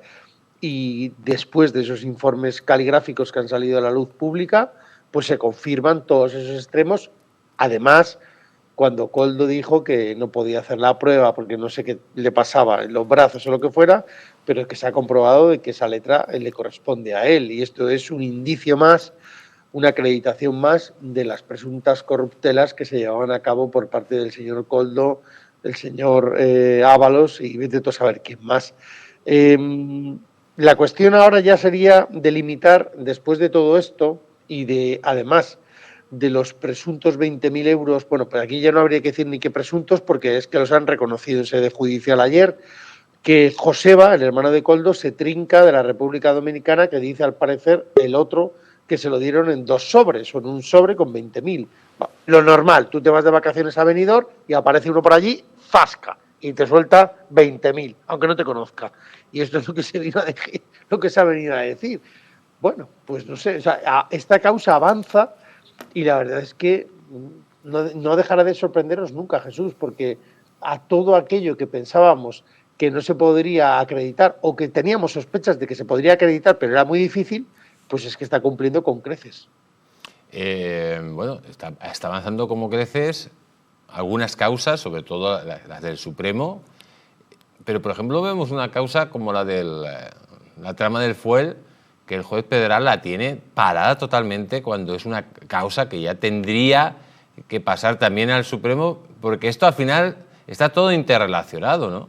y después de esos informes caligráficos que han salido a la luz pública, pues se confirman todos esos extremos. Además, cuando Koldo dijo que no podía hacer la prueba porque no sé qué le pasaba en los brazos o lo que fuera, pero es que se ha comprobado de que esa letra le corresponde a él y esto es un indicio más, una acreditación más de las presuntas corruptelas que se llevaban a cabo por parte del señor Koldo, el señor Ábalos y vete tú a saber quién más. La cuestión ahora ya sería delimitar, después de todo esto y de, además, de los presuntos 20.000 euros, bueno, pues aquí ya no habría que decir ni qué presuntos porque es que los han reconocido en sede judicial ayer, que Joseba, el hermano de Koldo, se trinca de la República Dominicana, que dice al parecer el otro que se lo dieron en 2 sobres, o en un sobre con 20.000. Lo normal, tú te vas de vacaciones a Benidorm y aparece uno por allí, zasca, y te suelta 20.000, aunque no te conozca. Y esto es lo que se ha venido a decir. Bueno, pues no sé, o sea, esta causa avanza y la verdad es que no dejará de sorprenderos nunca, Jesús, porque a todo aquello que pensábamos que no se podría acreditar o que teníamos sospechas de que se podría acreditar, pero era muy difícil, pues es que está cumpliendo con creces. Bueno, está avanzando como creces algunas causas, sobre todo las del Supremo, pero por ejemplo vemos una causa como la de la trama del Fuel, que el juez federal la tiene parada totalmente cuando es una causa que ya tendría que pasar también al Supremo, porque esto al final está todo interrelacionado, ¿no?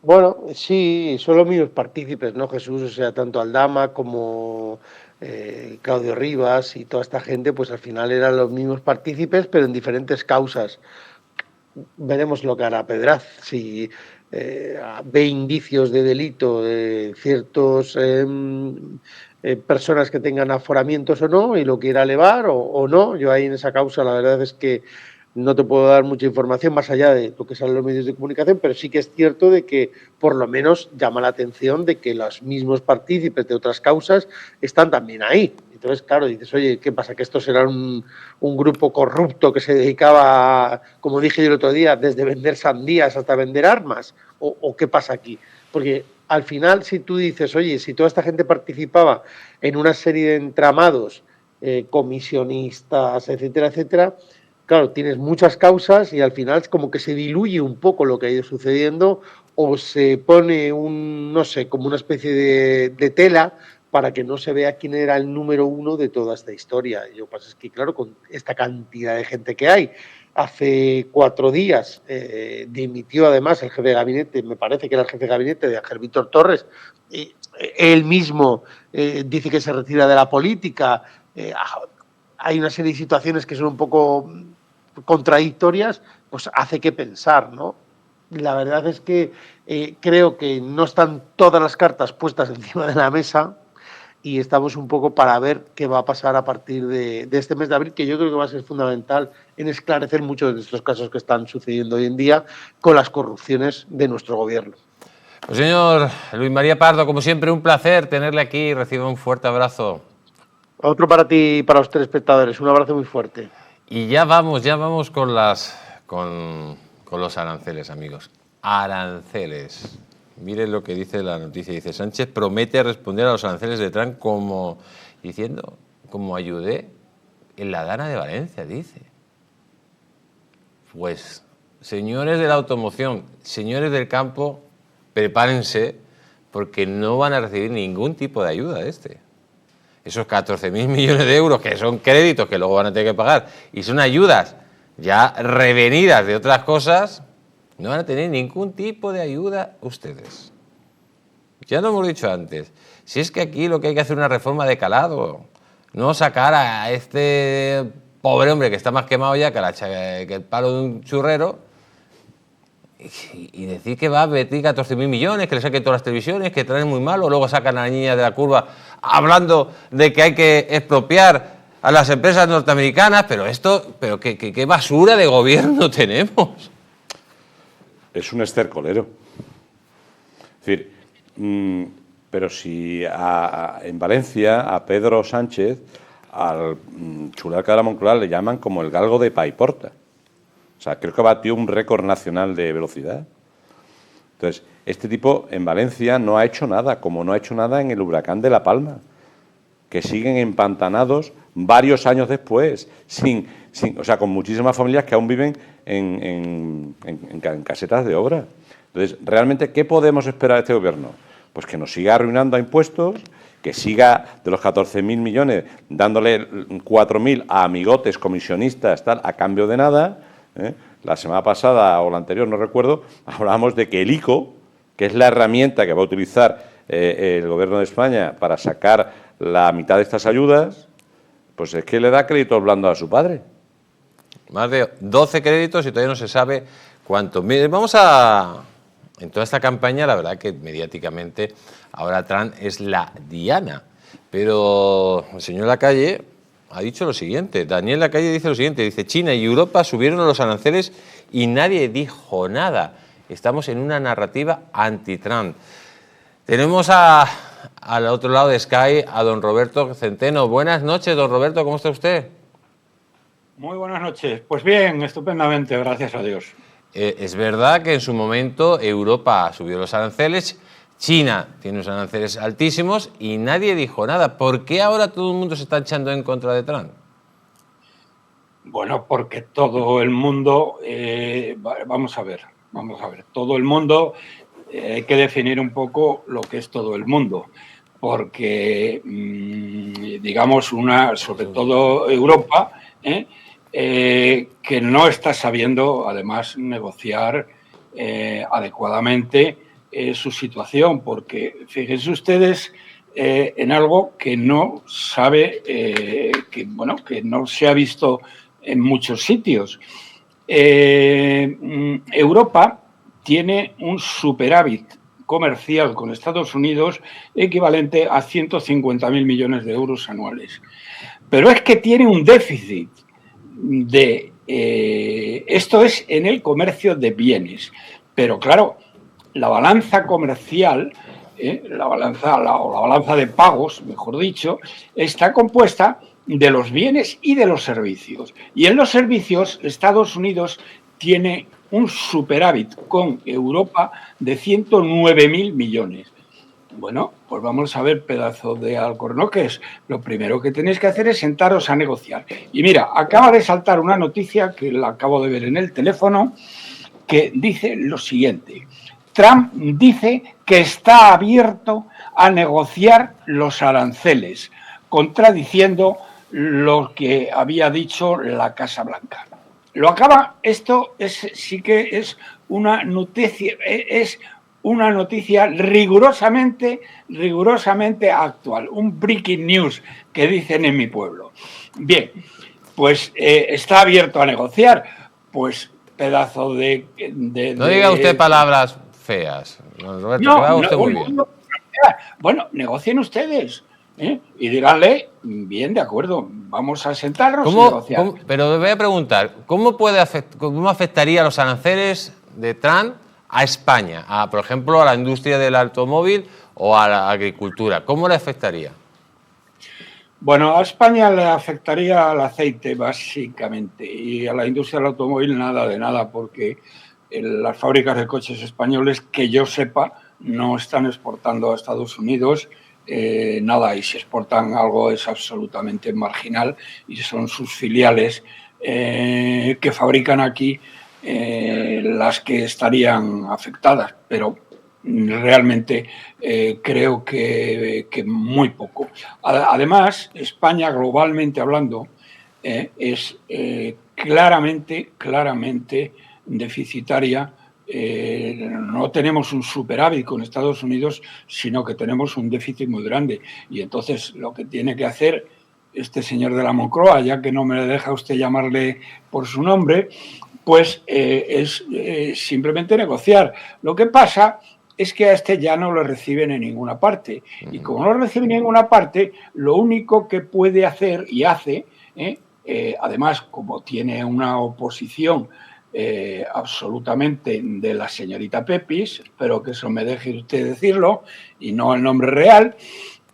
Bueno, sí, son los mismos partícipes, ¿no, Jesús? O sea, tanto Aldama como Claudio Rivas y toda esta gente, pues al final eran los mismos partícipes, pero en diferentes causas. Veremos lo que hará Pedraz, si ve indicios de delito de ciertos personas que tengan aforamientos o no, y lo quiera elevar o no. Yo ahí en esa causa la verdad es que no te puedo dar mucha información más allá de lo que salen los medios de comunicación, pero sí que es cierto de que por lo menos llama la atención de que los mismos partícipes de otras causas están también ahí. Entonces, claro, dices, oye, ¿qué pasa? ¿Que estos eran un grupo corrupto que se dedicaba, como dije yo el otro día, desde vender sandías hasta vender armas? ¿O qué pasa aquí? Porque al final, si tú dices, oye, si toda esta gente participaba en una serie de entramados, comisionistas, etcétera, etcétera, claro, tienes muchas causas y al final es como que se diluye un poco lo que ha ido sucediendo o se pone no sé, como una especie de tela para que no se vea quién era el número uno de toda esta historia. Y lo que pasa es que, claro, con esta cantidad de gente que hay, hace 4 días dimitió además el jefe de gabinete, me parece que era el jefe de gabinete de Ángel Víctor Torres, él mismo dice que se retira de la política. Hay una serie de situaciones que son un poco contradictorias, pues hace que pensar, ¿no? La verdad es que creo que no están todas las cartas puestas encima de la mesa y estamos un poco para ver qué va a pasar a partir de este mes de abril, que yo creo que va a ser fundamental en esclarecer muchos de estos casos que están sucediendo hoy en día con las corrupciones de nuestro gobierno. Pues señor Luis María Pardo, como siempre, un placer tenerle aquí. Reciba un fuerte abrazo. Otro para ti y para los telespectadores. Un abrazo muy fuerte. Y ya vamos con los aranceles, amigos. Aranceles. Miren lo que dice la noticia. Dice, Sánchez promete responder a los aranceles de Trump como ayudé en la Dana de Valencia, dice. Pues, señores de la automoción, señores del campo, prepárense porque no van a recibir ningún tipo de ayuda de este. Esos 14.000 millones de euros que son créditos que luego van a tener que pagar y son ayudas ya revenidas de otras cosas, no van a tener ningún tipo de ayuda ustedes. Ya lo hemos dicho antes. Si es que aquí lo que hay que hacer es una reforma de calado, no sacar a este pobre hombre que está más quemado ya que el palo de un churrero y decir que va a meter 14.000 millones, que le saquen todas las televisiones, que traen muy malo, luego sacan a la niña de la curva hablando de que hay que expropiar a las empresas norteamericanas, pero qué basura de gobierno tenemos. Es un estercolero. Es decir, pero si en Valencia a Pedro Sánchez, al Chuleca de la Moncloa, le llaman como el galgo de Paiporta. O sea, creo que batió un récord nacional de velocidad. Entonces, este tipo en Valencia no ha hecho nada, como no ha hecho nada en el huracán de La Palma, que siguen empantanados varios años después, o sea, con muchísimas familias que aún viven en casetas de obra. Entonces, realmente, ¿qué podemos esperar de este gobierno? Pues que nos siga arruinando a impuestos, que siga de los 14.000 millones dándole 4.000 a amigotes, comisionistas, tal, a cambio de nada. La semana pasada o la anterior, no recuerdo, hablábamos de que el ICO, que es la herramienta que va a utilizar el Gobierno de España para sacar la mitad de estas ayudas, pues es que le da créditos blandos a su padre. Más de 12 créditos y todavía no se sabe cuánto. Mire, en toda esta campaña, la verdad que mediáticamente ahora Trump es la diana, pero el señor Lacalle ha dicho lo siguiente, Daniel Lacalle dice lo siguiente, dice, China y Europa subieron los aranceles y nadie dijo nada. Estamos en una narrativa anti-Trump. Tenemos al otro lado de Sky a don Roberto Centeno. Buenas noches, don Roberto, ¿cómo está usted? Muy buenas noches. Pues bien, estupendamente, gracias a Dios. Es verdad que en su momento Europa subió los aranceles, China tiene unos aranceles altísimos y nadie dijo nada. ¿Por qué ahora todo el mundo se está echando en contra de Trump? Bueno, porque todo el mundo, vamos a ver, todo el mundo hay que definir un poco lo que es todo el mundo, porque, digamos, sobre todo Europa, que no está sabiendo, además, negociar adecuadamente su situación, porque fíjense ustedes en algo que no sabe, que no se ha visto en muchos sitios. Europa tiene un superávit comercial con Estados Unidos equivalente a 150.000 millones de euros anuales. Pero es que tiene un déficit de... esto es en el comercio de bienes. Pero claro, la balanza comercial, la balanza de pagos, mejor dicho, está compuesta de los bienes y de los servicios. Y en los servicios, Estados Unidos tiene un superávit con Europa de 109.000 millones. Bueno, pues vamos a ver, pedazo de alcornoques. Lo primero que tenéis que hacer es sentaros a negociar. Y mira, acaba de saltar una noticia que la acabo de ver en el teléfono que dice lo siguiente. Trump dice que está abierto a negociar los aranceles, contradiciendo lo que había dicho la Casa Blanca. Esto sí que es una noticia rigurosamente actual, un breaking news que dicen en mi pueblo. Bien, pues está abierto a negociar, pues pedazo de no diga usted palabras feas, Roberto, que va usted muy bien. Bueno, negocien ustedes. Y díganle, bien, de acuerdo, vamos a sentarnos y negociar. Pero voy a preguntar, ¿cómo afectaría los aranceles de Trump a España, por ejemplo, a la industria del automóvil o a la agricultura? ¿Cómo le afectaría? Bueno, a España le afectaría al aceite, básicamente, y a la industria del automóvil nada de nada, porque las fábricas de coches españoles, que yo sepa, no están exportando a Estados Unidos nada, y si exportan algo es absolutamente marginal y son sus filiales que fabrican aquí las que estarían afectadas, pero realmente creo que muy poco. Además, España, globalmente hablando, es claramente deficitaria. No tenemos un superávit con Estados Unidos, sino que tenemos un déficit muy grande. Y entonces lo que tiene que hacer este señor de la Moncloa, ya que no me deja usted llamarle por su nombre, pues es simplemente negociar. Lo que pasa es que a este ya no lo reciben en ninguna parte. Y como no lo reciben en ninguna parte, lo único que puede hacer y hace, además, como tiene una oposición absolutamente de la señorita Pepis, espero que eso me deje usted decirlo, y no el nombre real,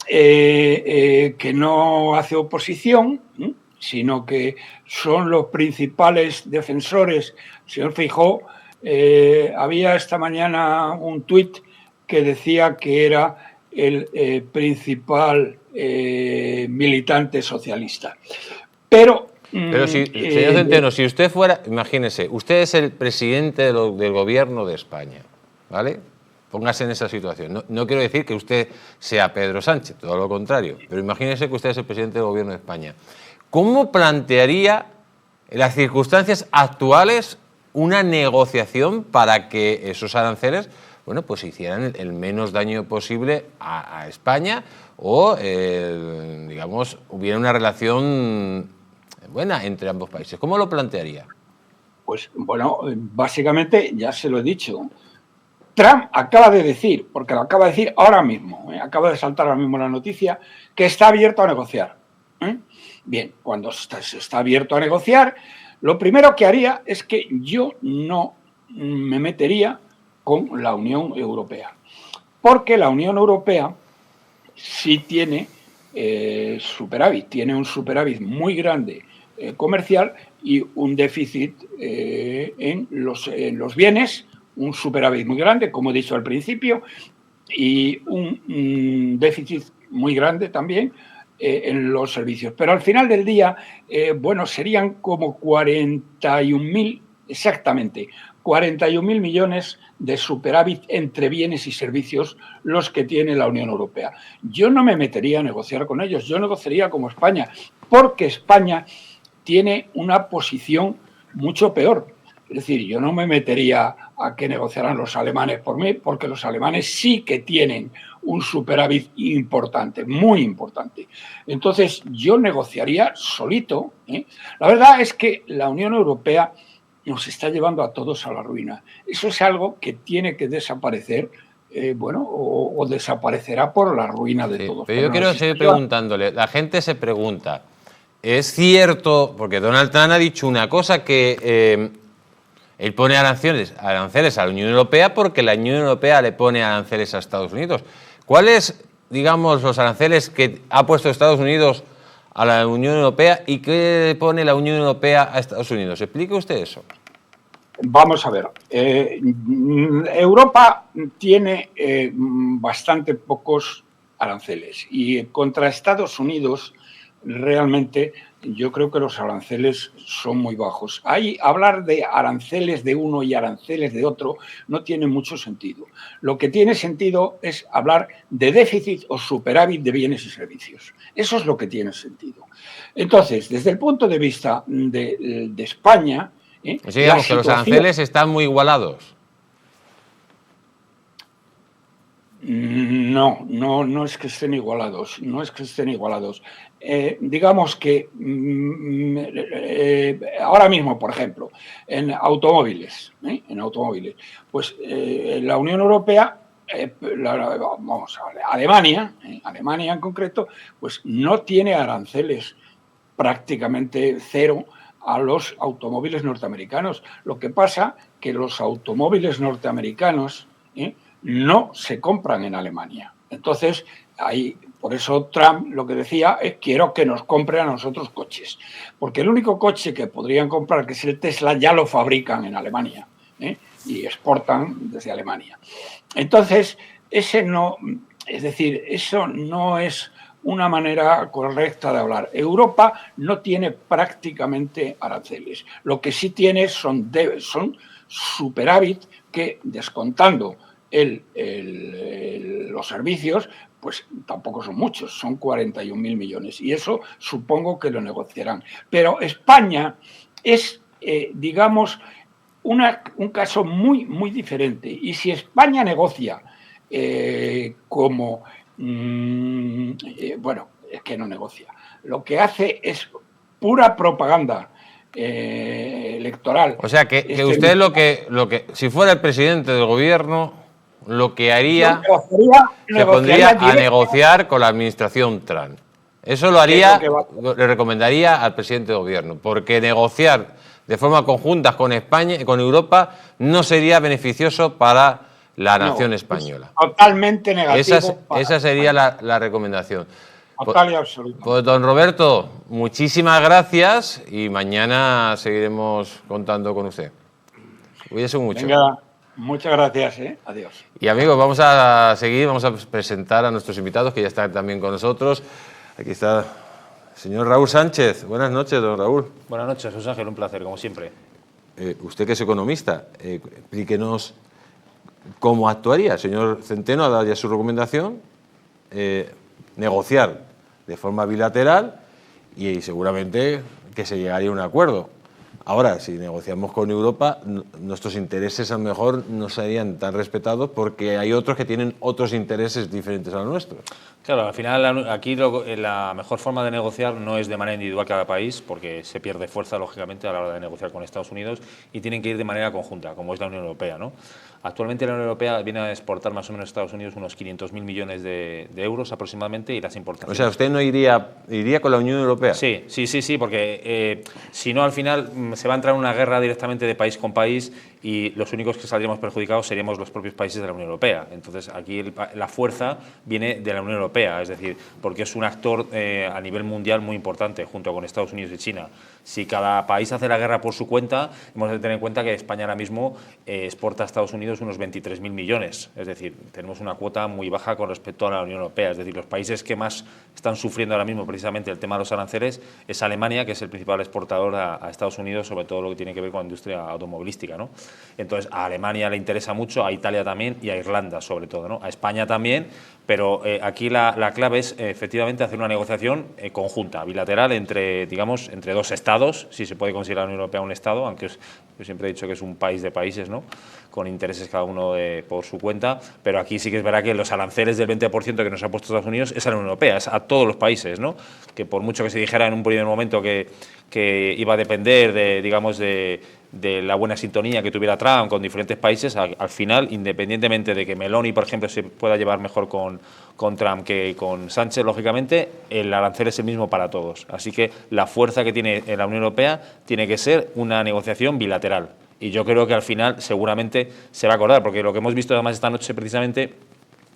que no hace oposición, sino que son los principales defensores. El señor Feijóo, había esta mañana un tuit que decía que era el principal militante socialista. Pero si, señor Centeno, si usted fuera, imagínese, usted es el presidente del gobierno de España, ¿vale? Póngase en esa situación. No quiero decir que usted sea Pedro Sánchez, todo lo contrario, pero imagínese que usted es el presidente del gobierno de España. ¿Cómo plantearía en las circunstancias actuales una negociación para que esos aranceles, bueno, pues hicieran el menos daño posible a España o, digamos, hubiera una relación buena entre ambos países? ¿Cómo lo plantearía? Pues, bueno, básicamente ya se lo he dicho. Trump acaba de decir, porque lo acaba de decir ahora mismo, acaba de saltar ahora mismo la noticia, que está abierto a negociar. Bien, cuando se está abierto a negociar, lo primero que haría es que yo no me metería con la Unión Europea, porque la Unión Europea sí tiene superávit, tiene un superávit muy grande comercial y un déficit en los bienes, un superávit muy grande, como he dicho al principio, y un déficit muy grande también en los servicios. Pero al final del día, bueno, serían como 41.000, exactamente, 41.000 millones de superávit entre bienes y servicios los que tiene la Unión Europea. Yo no me metería a negociar con ellos, yo negociaría como España, porque España tiene una posición mucho peor. Es decir, yo no me metería a que negociaran los alemanes por mí, porque los alemanes sí que tienen un superávit importante, muy importante. Entonces, yo negociaría solito, ¿eh? La verdad es que la Unión Europea nos está llevando a todos a la ruina. Eso es algo que tiene que desaparecer, o desaparecerá por la ruina de todos. Pero yo quiero seguir preguntándole. La gente se pregunta, ¿es cierto? Porque Donald Trump ha dicho una cosa, que él pone aranceles a la Unión Europea porque la Unión Europea le pone aranceles a Estados Unidos. ¿Cuáles, digamos, los aranceles que ha puesto Estados Unidos a la Unión Europea y qué pone la Unión Europea a Estados Unidos? ¿Explique usted eso? Vamos a ver. Europa tiene bastante pocos aranceles y contra Estados Unidos realmente yo creo que los aranceles son muy bajos. Hablar de aranceles de uno y aranceles de otro no tiene mucho sentido. Lo que tiene sentido es hablar de déficit o superávit de bienes y servicios. Eso es lo que tiene sentido. Entonces, desde el punto de vista de España... Pues digamos que los aranceles están muy igualados. No es que estén igualados, digamos que ahora mismo, por ejemplo, en automóviles, pues la Unión Europea, Alemania en concreto, pues no tiene aranceles, prácticamente cero, a los automóviles norteamericanos. Lo que pasa que los automóviles norteamericanos no se compran en Alemania. Entonces, por eso Trump lo que decía es: quiero que nos compren a nosotros coches. Porque el único coche que podrían comprar, que es el Tesla, ya lo fabrican en Alemania y exportan desde Alemania. Entonces, eso no es una manera correcta de hablar. Europa no tiene prácticamente aranceles. Lo que sí tiene son superávit que, descontando los servicios, pues tampoco son muchos, son 41.000 millones. Y eso supongo que lo negociarán. Pero España es, digamos, un caso muy, muy diferente. Y si España negocia es que no negocia. Lo que hace es pura propaganda electoral. O sea, que usted lo que si fuera el presidente del gobierno, lo que haría, se pondría a negociar con la administración Trump. Eso lo haría, le recomendaría al presidente del gobierno, porque negociar de forma conjunta con España y con Europa no sería beneficioso para la nación española. Totalmente negativo. Esa sería la recomendación. Total y absoluto. Pues don Roberto, muchísimas gracias y mañana seguiremos contando con usted. Cuídese mucho. Venga, muchas gracias. Adiós. Y amigos, vamos a seguir, vamos a presentar a nuestros invitados que ya están también con nosotros. Aquí está el señor Raúl Sánchez. Buenas noches, don Raúl. Buenas noches, José Ángel, un placer, como siempre. Usted que es economista, explíquenos cómo actuaría. El señor Centeno ha dado ya su recomendación, negociar de forma bilateral y seguramente que se llegaría a un acuerdo. Ahora, si negociamos con Europa, nuestros intereses a lo mejor no serían tan respetados porque hay otros que tienen otros intereses diferentes a los nuestros. Claro, al final aquí la mejor forma de negociar no es de manera individual cada país, porque se pierde fuerza, lógicamente, a la hora de negociar con Estados Unidos, y tienen que ir de manera conjunta, como es la Unión Europea, ¿no? Actualmente la Unión Europea viene a exportar más o menos a Estados Unidos unos 500.000 millones de euros aproximadamente, y las importaciones... O sea, ¿usted no iría con la Unión Europea? Sí, porque si no, al final se va a entrar en una guerra directamente de país con país y los únicos que saldríamos perjudicados seríamos los propios países de la Unión Europea. Entonces, aquí la fuerza viene de la Unión Europea, es decir, porque es un actor a nivel mundial muy importante, junto con Estados Unidos y China. Si cada país hace la guerra por su cuenta, hemos de tener en cuenta que España ahora mismo exporta a Estados Unidos unos 23.000 millones, es decir, tenemos una cuota muy baja con respecto a la Unión Europea. Es decir, los países que más están sufriendo ahora mismo precisamente el tema de los aranceles es Alemania, que es el principal exportador a Estados Unidos, sobre todo lo que tiene que ver con la industria automovilística, ¿no? Entonces, a Alemania le interesa mucho, a Italia también y a Irlanda sobre todo, ¿no? A España también, pero aquí la clave es efectivamente hacer una negociación conjunta, bilateral, entre dos estados, si se puede considerar la Unión Europea un estado, aunque yo siempre he dicho que es un país de países, ¿no?, con intereses cada uno por su cuenta, pero aquí sí que es verdad que los aranceles del 20% que nos ha puesto Estados Unidos es a la Unión Europea, es a todos los países, ¿no?, que por mucho que se dijera en un primer momento que iba a depender de la buena sintonía que tuviera Trump con diferentes países, al final, independientemente de que Meloni, por ejemplo, se pueda llevar mejor con Trump que con Sánchez, lógicamente, el arancel es el mismo para todos. Así que la fuerza que tiene la Unión Europea tiene que ser una negociación bilateral. Y yo creo que al final seguramente se va a acordar, porque lo que hemos visto además esta noche precisamente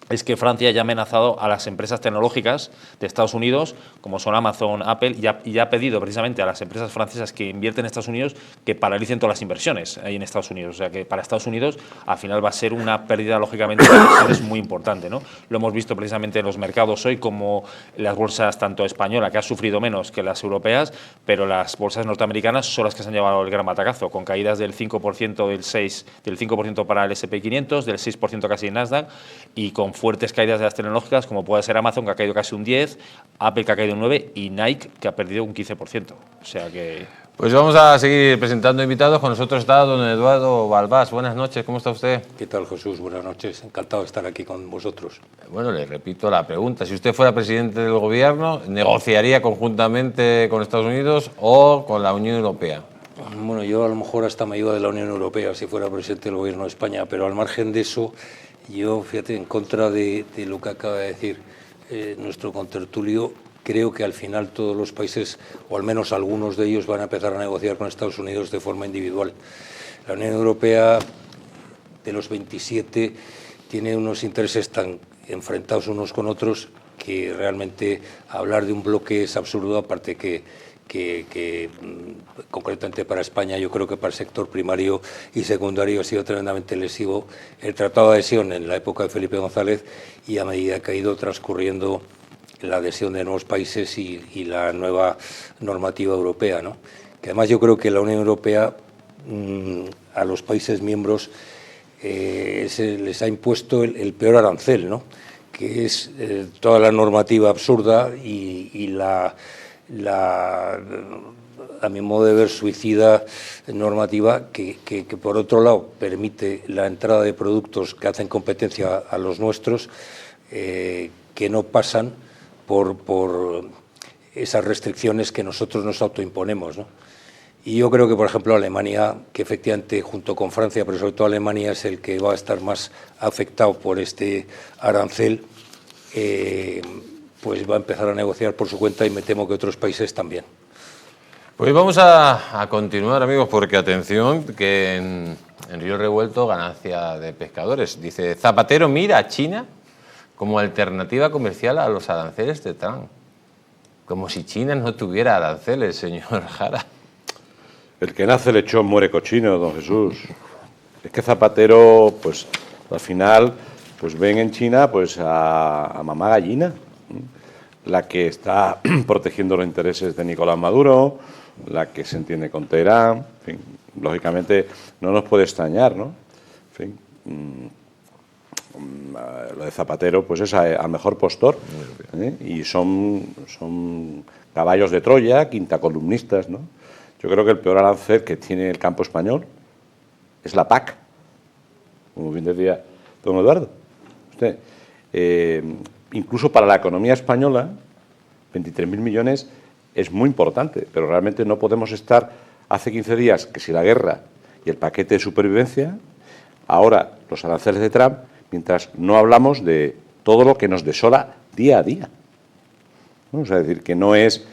es que Francia ya ha amenazado a las empresas tecnológicas de Estados Unidos, como son Amazon, Apple, y ya ha pedido precisamente a las empresas francesas que invierten en Estados Unidos que paralicen todas las inversiones ahí en Estados Unidos. O sea que para Estados Unidos al final va a ser una pérdida, lógicamente, de inversiones muy importante, ¿no? Lo hemos visto precisamente en los mercados hoy, como las bolsas, tanto española, que ha sufrido menos que las europeas, pero las bolsas norteamericanas son las que se han llevado el gran batacazo, con caídas del 5%, del 5% para el S&P 500, del 6% casi en Nasdaq, y con fuertes caídas de las tecnológicas, como puede ser Amazon, que ha caído casi un 10%, Apple, que ha caído un 9%, y Nike, que ha perdido un 15%. O sea que... Pues vamos a seguir presentando invitados. Con nosotros está don Eduardo Balbás. Buenas noches, ¿cómo está usted? ¿Qué tal, Jesús? Buenas noches, encantado de estar aquí con vosotros. Bueno, le repito la pregunta. Si usted fuera presidente del gobierno, ¿negociaría conjuntamente con Estados Unidos o con la Unión Europea? Bueno, yo a lo mejor hasta me iba de la Unión Europea si fuera presidente del gobierno de España, pero al margen de eso, yo, fíjate, en contra de lo que acaba de decir nuestro contertulio, creo que al final todos los países, o al menos algunos de ellos, van a empezar a negociar con Estados Unidos de forma individual. La Unión Europea, de los 27, tiene unos intereses tan enfrentados unos con otros que realmente hablar de un bloque es absurdo, aparte que concretamente para España, yo creo que para el sector primario y secundario ha sido tremendamente lesivo el Tratado de Adhesión en la época de Felipe González, y a medida que ha ido transcurriendo la adhesión de nuevos países y la nueva normativa europea, ¿no? Que además yo creo que la Unión Europea a los países miembros les ha impuesto el peor arancel, ¿no? Que es toda la normativa absurda y a mi modo de ver, suicida normativa que por otro lado permite la entrada de productos que hacen competencia a los nuestros, que no pasan por esas restricciones que nosotros nos autoimponemos, ¿no? Y yo creo que, por ejemplo, Alemania, que efectivamente junto con Francia, pero sobre todo Alemania, es el que va a estar más afectado por este arancel, pues va a empezar a negociar por su cuenta, y me temo que otros países también. Pues vamos a continuar, amigos, porque atención, que en Río Revuelto, ganancia de pescadores. Dice, Zapatero mira a China como alternativa comercial a los aranceles de Trump. Como si China no tuviera aranceles, señor Jara. El que nace lechón muere cochino, don Jesús. Es que Zapatero, pues al final, pues ven en China pues a mamá gallina, la que está protegiendo los intereses de Nicolás Maduro, la que se entiende con Teherán. En fin, lógicamente no nos puede extrañar, ¿no? En fin, lo de Zapatero pues es al mejor postor, y son caballos de Troya, quintacolumnistas, ¿no? Yo creo que el peor arancel que tiene el campo español es la PAC, como bien decía don Eduardo. Usted, incluso para la economía española, 23.000 millones es muy importante, pero realmente no podemos estar hace 15 días que si la guerra y el paquete de supervivencia, ahora los aranceles de Trump, mientras no hablamos de todo lo que nos desola día a día. ¿No? O sea, es decir, que no es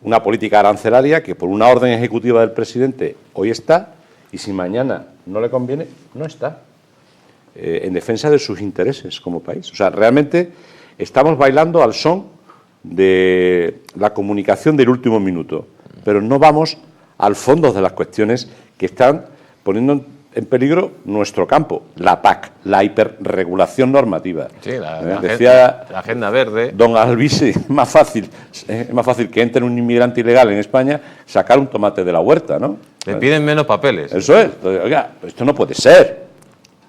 una política arancelaria que por una orden ejecutiva del presidente hoy está, y si mañana no le conviene, no está, en defensa de sus intereses como país. O sea, realmente estamos bailando al son de la comunicación del último minuto, pero no vamos al fondo de las cuestiones que están poniendo en peligro nuestro campo, la PAC, la hiperregulación normativa. Sí, decía la agenda verde. Don Alvise, es más fácil que entre un inmigrante ilegal en España sacar un tomate de la huerta, ¿no? Le piden menos papeles. Eso es. Oiga, esto no puede ser,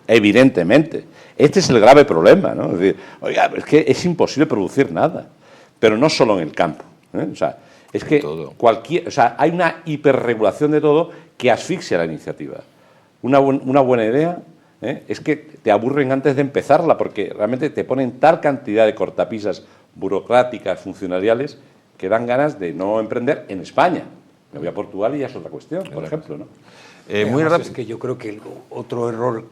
evidentemente. Este es el grave problema, ¿no? Es decir, oiga, es que es imposible producir nada, pero no solo en el campo, ¿eh? O sea, es que hay una hiperregulación de todo que asfixia la iniciativa. Una buena idea es que te aburren antes de empezarla, porque realmente te ponen tal cantidad de cortapisas burocráticas, funcionariales, que dan ganas de no emprender en España. Me voy a Portugal y ya es otra cuestión, por ejemplo, ¿no? Muy rápido. Es que yo creo que otro error,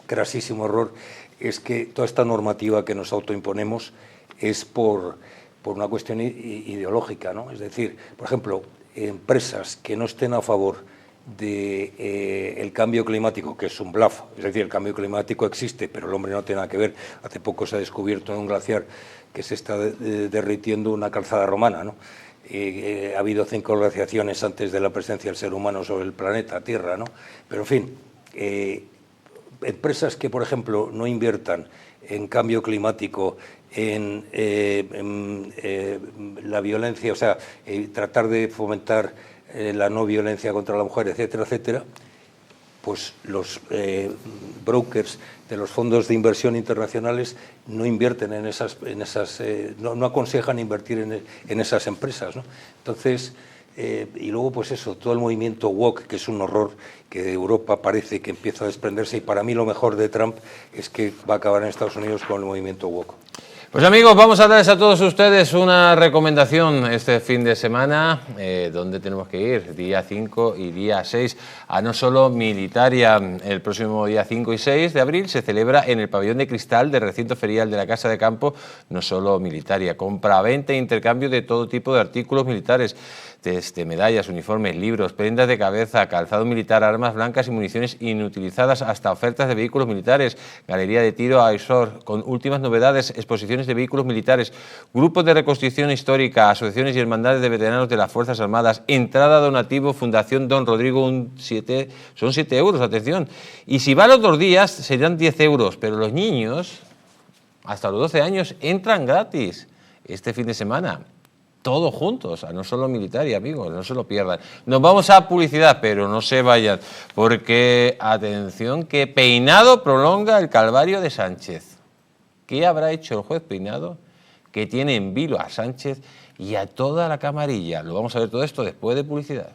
grasísimo error, es que toda esta normativa que nos autoimponemos es por una cuestión ideológica, ¿no? Es decir, por ejemplo, empresas que no estén a favor del cambio climático, que es un bluff, es decir, el cambio climático existe, pero el hombre no tiene nada que ver. Hace poco se ha descubierto en un glaciar que se está derritiendo una calzada romana, ¿no? Ha habido 5 glaciaciones antes de la presencia del ser humano sobre el planeta Tierra, ¿no? Pero, en fin, empresas que, por ejemplo, no inviertan en cambio climático, en la violencia, o sea, tratar de fomentar la no violencia contra la mujer, etcétera, etcétera, pues los brokers de los fondos de inversión internacionales no invierten en no aconsejan invertir en esas empresas, ¿no? Entonces, y luego pues eso, todo el movimiento woke, que es un horror, que de Europa parece que empieza a desprenderse, y para mí lo mejor de Trump es que va a acabar en Estados Unidos con el movimiento woke. Pues amigos, vamos a darles a todos ustedes una recomendación este fin de semana, donde tenemos que ir, día 5 y día 6, a No Solo Militaria. El próximo día 5 y 6 de abril se celebra en el pabellón de cristal del recinto ferial de la Casa de Campo No Solo Militaria. Compra, venta e intercambio de todo tipo de artículos militares, desde medallas, uniformes, libros, prendas de cabeza, calzado militar, armas blancas y municiones inutilizadas, hasta ofertas de vehículos militares, galería de tiro a Aisor, con últimas novedades, exposiciones de vehículos militares, grupos de reconstrucción histórica, asociaciones y hermandades de veteranos de las Fuerzas Armadas, entrada donativo, Fundación Don Rodrigo, son 7 euros, atención. Y si va los 2 días, serán 10 euros, pero los niños, hasta los 12 años, entran gratis este fin de semana. Todos juntos, a No Solo Militaria, amigos, no se lo pierdan. Nos vamos a publicidad, pero no se vayan, porque, atención, que Peinado prolonga el calvario de Sánchez. ¿Qué habrá hecho el juez Peinado que tiene en vilo a Sánchez y a toda la camarilla? Lo vamos a ver todo esto después de publicidad.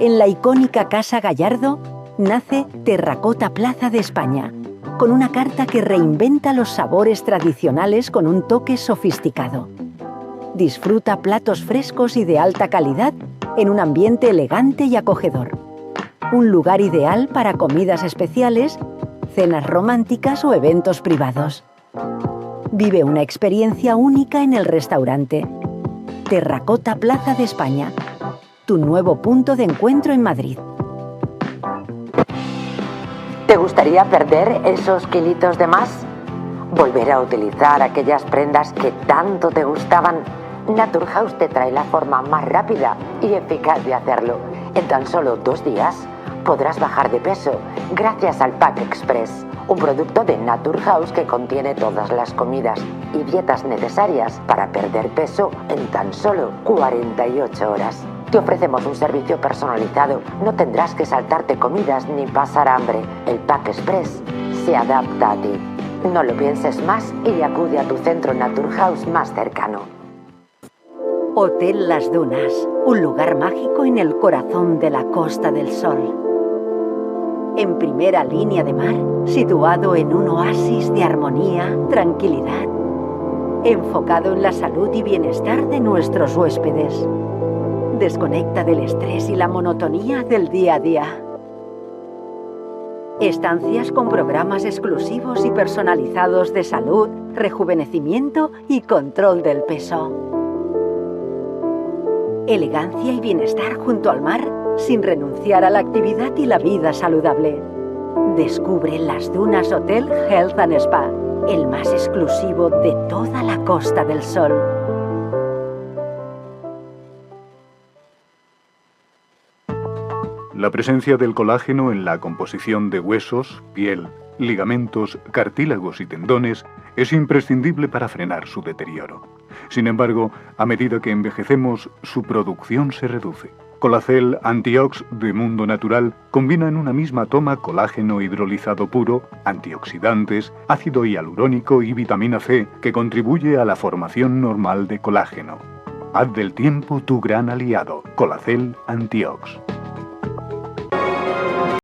En la icónica Casa Gallardo nace Terracota Plaza de España, con una carta que reinventa los sabores tradicionales con un toque sofisticado. Disfruta platos frescos y de alta calidad en un ambiente elegante y acogedor. Un lugar ideal para comidas especiales, cenas románticas o eventos privados. Vive una experiencia única en el restaurante. Terracota Plaza de España, tu nuevo punto de encuentro en Madrid. ¿Te gustaría perder esos kilitos de más? ¿Volver a utilizar aquellas prendas que tanto te gustaban? Naturhaus te trae la forma más rápida y eficaz de hacerlo. En tan solo 2 días podrás bajar de peso gracias al Pack Express, un producto de Naturhaus que contiene todas las comidas y dietas necesarias para perder peso en tan solo 48 horas. Te ofrecemos un servicio personalizado, no tendrás que saltarte comidas ni pasar hambre. El Pack Express se adapta a ti. No lo pienses más y acude a tu centro Naturhaus más cercano. Hotel Las Dunas, un lugar mágico en el corazón de la Costa del Sol. En primera línea de mar, situado en un oasis de armonía, tranquilidad, enfocado en la salud y bienestar de nuestros huéspedes. Desconecta del estrés y la monotonía del día a día. Estancias con programas exclusivos y personalizados de salud, rejuvenecimiento y control del peso. Elegancia y bienestar junto al mar sin renunciar a la actividad y la vida saludable. Descubre las Dunas Hotel Health and Spa, el más exclusivo de toda la Costa del Sol. La presencia del colágeno en la composición de huesos, piel, ligamentos, cartílagos y tendones es imprescindible para frenar su deterioro. Sin embargo, a medida que envejecemos, su producción se reduce. Colacel Antiox de Mundo Natural combina en una misma toma colágeno hidrolizado puro, antioxidantes, ácido hialurónico y vitamina C que contribuye a la formación normal de colágeno. Haz del tiempo tu gran aliado. Colacel Antiox.